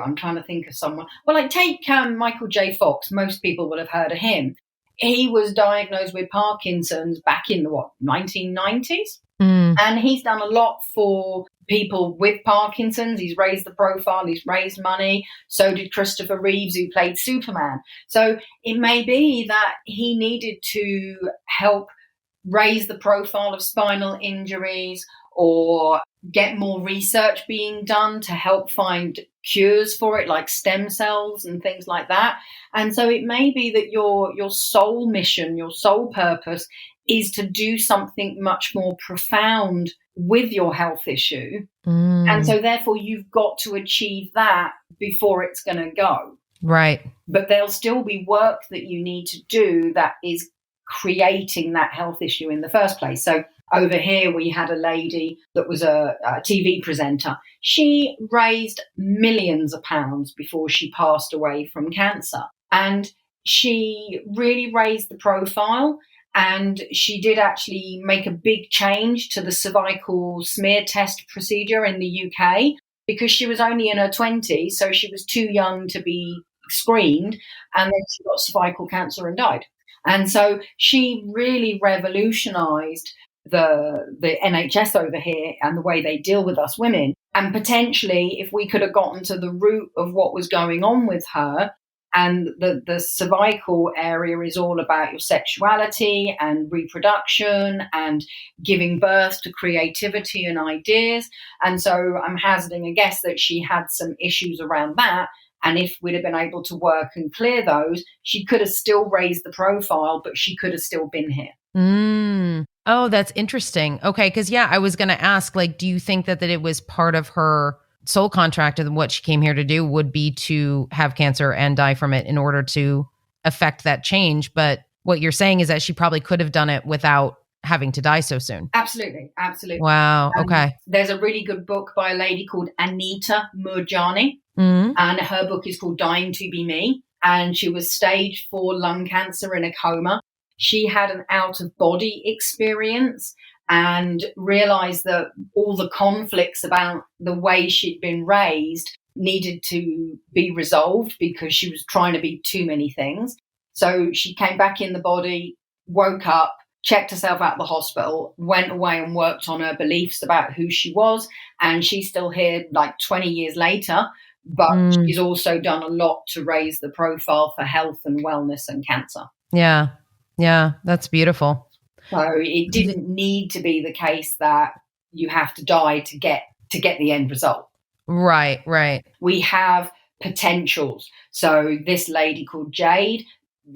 I'm trying to think of someone. Well, like take Michael J. Fox. Most people will have heard of him. He was diagnosed with Parkinson's back in the 1990s. And he's done a lot for people with Parkinson's. He's raised the profile, he's raised money. So did Christopher Reeves, who played Superman. So it may be that he needed to help raise the profile of spinal injuries or get more research being done to help find cures for it, like stem cells and things like that. And so it may be that your soul mission, your soul purpose is to do something much more profound with your health issue. And so therefore you've got to achieve that before it's going to go. Right. But there'll still be work that you need to do that is creating that health issue in the first place. So Over here, we had a lady that was a TV presenter. She raised millions of pounds before she passed away from cancer. And she really raised the profile. And she did actually make a big change to the cervical smear test procedure in the UK because she was only in her 20s. So she was too young to be screened. And then she got cervical cancer and died. And so she really revolutionized the NHS over here and the way they deal with us women. And potentially, if we could have gotten to the root of what was going on with her, and the cervical area is all about your sexuality and reproduction and giving birth to creativity and ideas. And so I'm hazarding a guess that she had some issues around that. And if we'd have been able to work and clear those, she could have still raised the profile, but she could have still been here. Oh, that's interesting. Okay, because I was going to ask, like, do you think that it was part of her soul contract and what she came here to do would be to have cancer and die from it in order to affect that change? But what you're saying is that she probably could have done it without having to die so soon. Absolutely. Wow. Okay. There's a really good book by a lady called Anita Moorjani, Mm-hmm. and her book is called Dying to Be Me. And she was stage 4 lung cancer in a coma. She had an out-of-body experience and realized that all the conflicts about the way she'd been raised needed to be resolved because she was trying to be too many things. So she came back in the body, woke up, checked herself out of the hospital, went away and worked on her beliefs about who she was. And she's still here like 20 years later, but she's also done a lot to raise the profile for health and wellness and cancer. Yeah. Yeah, that's beautiful. So it didn't need to be the case that you have to die to get the end result. Right. We have potentials. So this lady called Jade,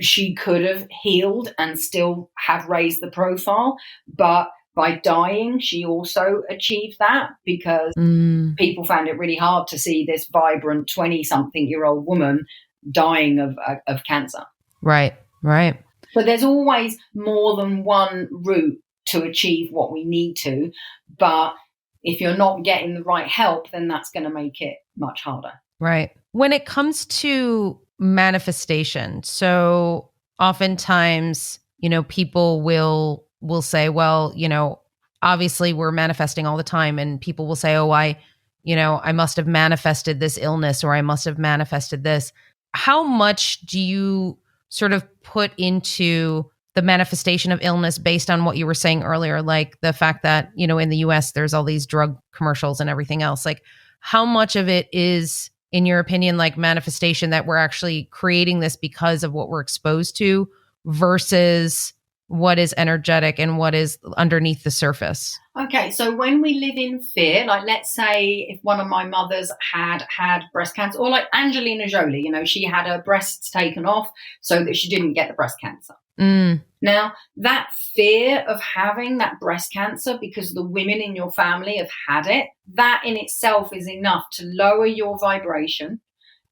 she could have healed and still have raised the profile, but by dying, she also achieved that because people found it really hard to see this vibrant 20-something-year-old woman dying of cancer. Right. But there's always more than one route to achieve what we need to. But if you're not getting the right help, then that's going to make it much harder. Right. When it comes to manifestation, so oftentimes, people will say, well, obviously we're manifesting all the time, and people will say, oh, I must have manifested this illness, or I must have manifested this. How much do you sort of put into the manifestation of illness based on what you were saying earlier, like the fact that, in the US, there's all these drug commercials and everything else? Like, how much of it is, in your opinion, like manifestation that we're actually creating this because of what we're exposed to versus what is energetic and what is underneath the surface? Okay, so when we live in fear, like let's say if one of my mothers had breast cancer, or like Angelina Jolie, she had her breasts taken off so that she didn't get the breast cancer. Now, that fear of having that breast cancer because the women in your family have had it, that in itself is enough to lower your vibration,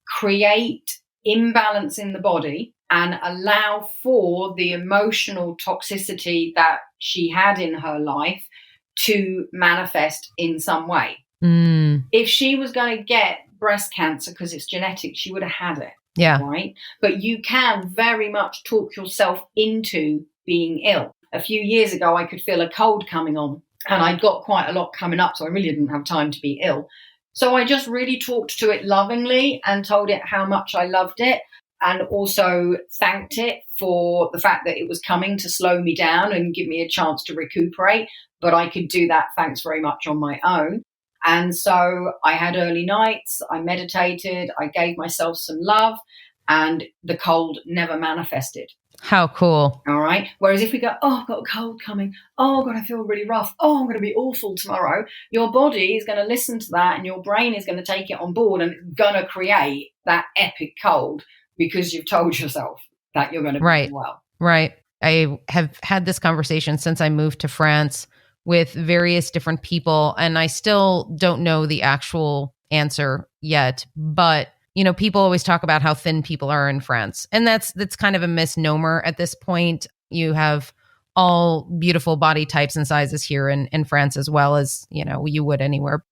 create imbalance in the body, and allow for the emotional toxicity that she had in her life to manifest in some way. If she was going to get breast cancer because it's genetic, she would have had it. Yeah. Right. But you can very much talk yourself into being ill. A few years ago, I could feel a cold coming on, and I'd got quite a lot coming up, so I really didn't have time to be ill. So I just really talked to it lovingly and told it how much I loved it, and also thanked it for the fact that it was coming to slow me down and give me a chance to recuperate. But I could do that, thanks very much, on my own. And so I had early nights, I meditated, I gave myself some love, and the cold never manifested. How cool. All right. Whereas if we go, oh, I've got a cold coming. Oh, God, I feel really rough. Oh, I'm going to be awful tomorrow. Your body is going to listen to that, and your brain is going to take it on board, and it's going to create that epic cold because you've told yourself that you're going to be well. Right. I have had this conversation since I moved to France with various different people, and I still don't know the actual answer yet. But, people always talk about how thin people are in France. And that's kind of a misnomer at this point. You have all beautiful body types and sizes here in France, as well as, you would anywhere.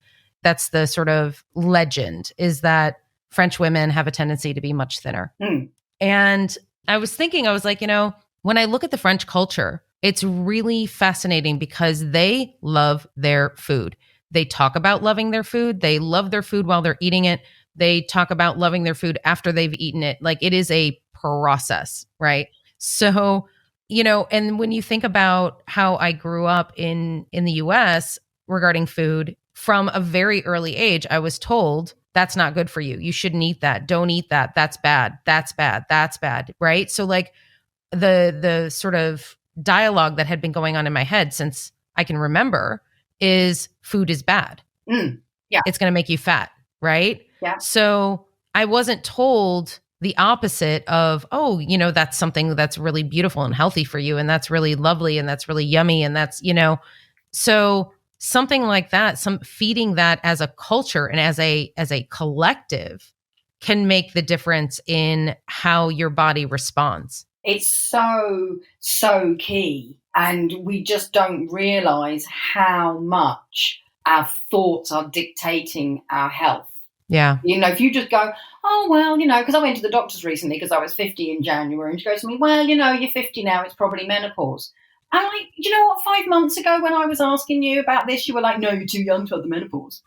That's the sort of legend, is that French women have a tendency to be much thinner. And I was thinking, I was like, when I look at the French culture, it's really fascinating because they love their food. They talk about loving their food. They love their food while they're eating it. They talk about loving their food after they've eaten it. Like, it is a process, right? So, and when you think about how I grew up in the US regarding food, from a very early age, I was told that's not good for you. You shouldn't eat that. Don't eat that. That's bad. That's bad. That's bad. Right? So like the sort of dialogue that had been going on in my head since I can remember is food is bad. Yeah. It's going to make you fat, right? Yeah. So I wasn't told the opposite of, oh, that's something that's really beautiful and healthy for you. And that's really lovely. And that's really yummy. And that's, so something like that, feeding that as a culture and as a collective can make the difference in how your body responds. It's so key. And we just don't realize how much our thoughts are dictating our health. Yeah. If you just go, oh, well, because I went to the doctors recently because I was 50 in January, and she goes to me, well, you're 50 now, it's probably menopause. I'm like, do you know what? 5 months ago when I was asking you about this, you were like, no, you're too young to have the menopause.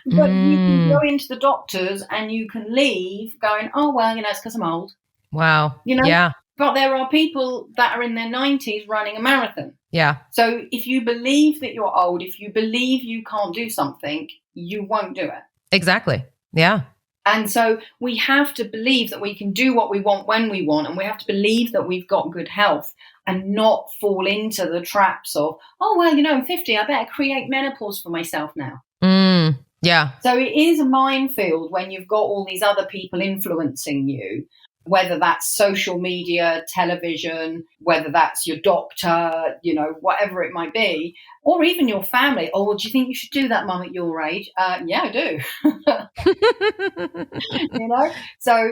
But you can go into the doctors and you can leave going, oh, well, it's because I'm old. Wow. Yeah. But there are people that are in their 90s running a marathon. Yeah. So if you believe that you're old, if you believe you can't do something, you won't do it. Exactly. Yeah. And so we have to believe that we can do what we want when we want, and we have to believe that we've got good health and not fall into the traps of, oh, well, I'm 50, I better create menopause for myself now. Yeah. So it is a minefield when you've got all these other people influencing you, whether that's social media, television, whether that's your doctor, whatever it might be, or even your family. Oh, well, do you think you should do that, Mum, at your age? Yeah, I do. So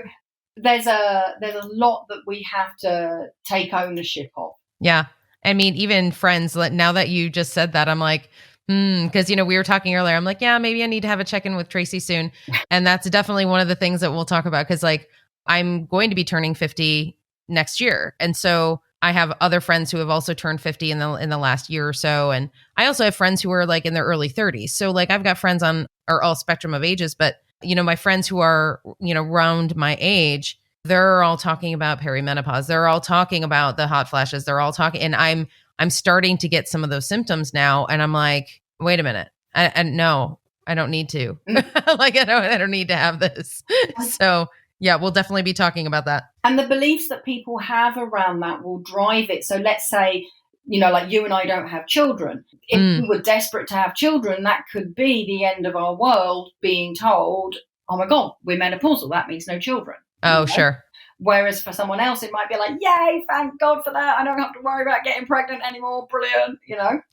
there's a lot that we have to take ownership of. Yeah. I mean, even friends, now that you just said that, I'm like, because, we were talking earlier, I'm like, yeah, maybe I need to have a check-in with Tracy soon. And that's definitely one of the things that we'll talk about, because like, I'm going to be turning 50 next year. And so I have other friends who have also turned 50 in the last year or so. And I also have friends who are like in their early 30s. So like, I've got friends on all spectrum of ages, but my friends who are, around my age, they're all talking about perimenopause. They're all talking about the hot flashes. They're all talking, and I'm starting to get some of those symptoms now. And I'm like, wait a minute. And no, I don't need to. Like, I don't need to have this. So yeah, we'll definitely be talking about that. And the beliefs that people have around that will drive it. So let's say, like you and I don't have children. If we were desperate to have children, that could be the end of our world, being told, oh my God, we're menopausal. That means no children. Oh, sure. Whereas for someone else, it might be like, yay, thank God for that. I don't have to worry about getting pregnant anymore. Brilliant,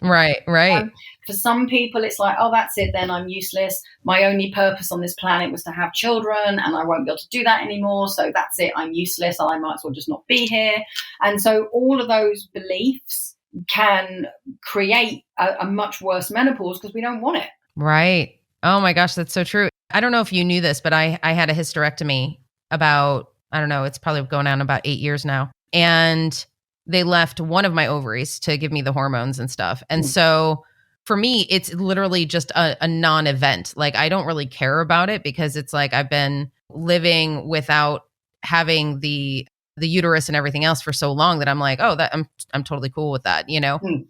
Right. For some people, it's like, oh, that's it. Then I'm useless. My only purpose on this planet was to have children, and I won't be able to do that anymore. So that's it. I'm useless. I might as well just not be here. And so all of those beliefs can create a much worse menopause because we don't want it. Right. Oh my gosh, that's so true. I don't know if you knew this, but I had a hysterectomy about, I don't know, it's probably going on about 8 years now. And they left one of my ovaries to give me the hormones and stuff. And so for me, it's literally just a non-event. Like, I don't really care about it because it's like I've been living without having the uterus and everything else for so long that I'm like, oh, that I'm totally cool with that,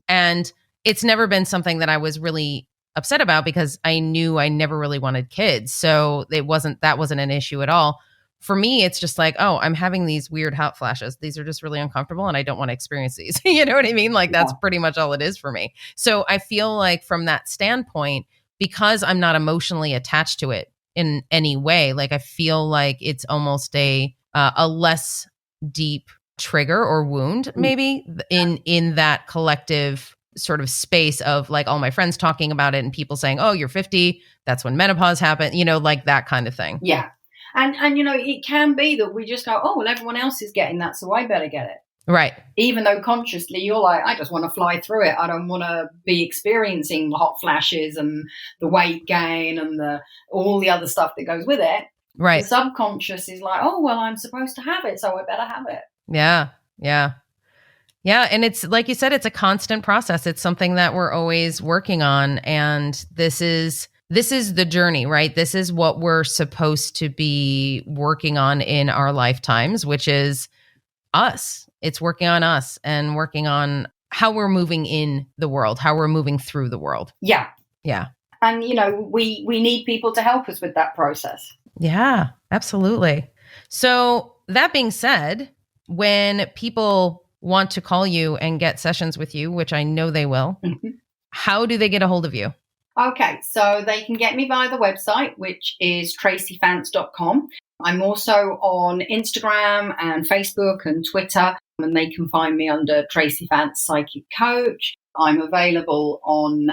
And it's never been something that I was really upset about because I knew I never really wanted kids. So that wasn't an issue at all. For me, it's just like, oh, I'm having these weird hot flashes. These are just really uncomfortable and I don't want to experience these. You know what I mean? Like, that's pretty much all it is for me. So I feel like from that standpoint, because I'm not emotionally attached to it in any way, like I feel like it's almost a less deep trigger or wound maybe in that collective sort of space of like all my friends talking about it and people saying, oh, you're 50, that's when menopause happened, like that kind of thing. Yeah. And it can be that we just go, oh, well, everyone else is getting that, so I better get it. Right. Even though consciously you're like, I just want to fly through it. I don't want to be experiencing the hot flashes and the weight gain and all the other stuff that goes with it. Right. The subconscious is like, oh, well, I'm supposed to have it, so I better have it. Yeah. Yeah. Yeah. And it's like you said, it's a constant process. It's something that we're always working on. And this is the journey, right? This is what we're supposed to be working on in our lifetimes, which is us. It's working on us and working on how we're moving in the world, how we're moving through the world. Yeah. Yeah. And, we need people to help us with that process. Yeah, absolutely. So that being said, when people want to call you and get sessions with you, which I know they will, how do they get a hold of you? Okay, so they can get me via the website, which is tracyfance.com. I'm also on Instagram and Facebook and Twitter, and they can find me under Tracy Fance Psychic Coach. I'm available on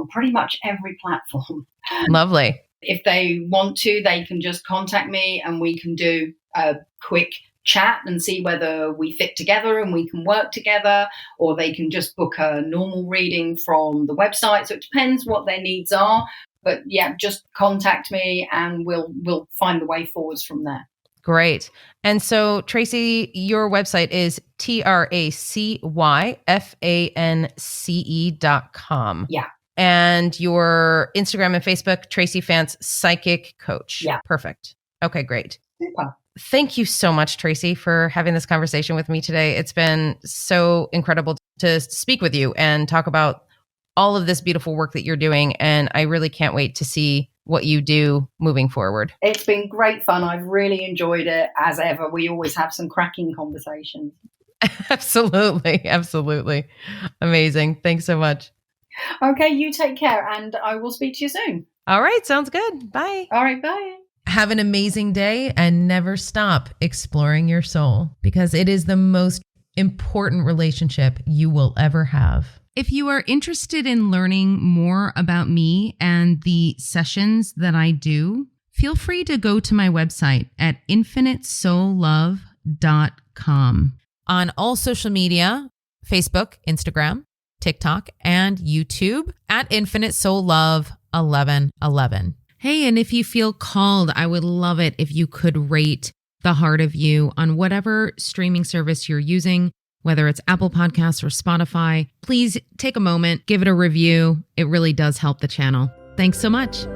pretty much every platform. Lovely. If they want to, they can just contact me and we can do a quick chat and see whether we fit together and we can work together, or they can just book a normal reading from the website. So it depends what their needs are. But yeah, just contact me and we'll find the way forwards from there. Great. And so, Tracy, your website is TracyFance.com. Yeah. And your Instagram and Facebook, Tracy Fance Psychic Coach. Yeah. Perfect. Okay, great. Super. Thank you so much, Tracy, for having this conversation with me today. It's been so incredible to speak with you and talk about all of this beautiful work that you're doing. And I really can't wait to see what you do moving forward. It's been great fun. I've really enjoyed it as ever. We always have some cracking conversations. Absolutely. Absolutely. Amazing. Thanks so much. Okay, you take care and I will speak to you soon. All right. Sounds good. Bye. All right, bye. Have an amazing day and never stop exploring your soul, because it is the most important relationship you will ever have. If you are interested in learning more about me and the sessions that I do, feel free to go to my website at infinitesoullove.com. On all social media, Facebook, Instagram, TikTok, and YouTube at Infinite Soul Love 1111. Hey, and if you feel called, I would love it if you could rate The Heart of You on whatever streaming service you're using, whether it's Apple Podcasts or Spotify. Please take a moment, give it a review. It really does help the channel. Thanks so much.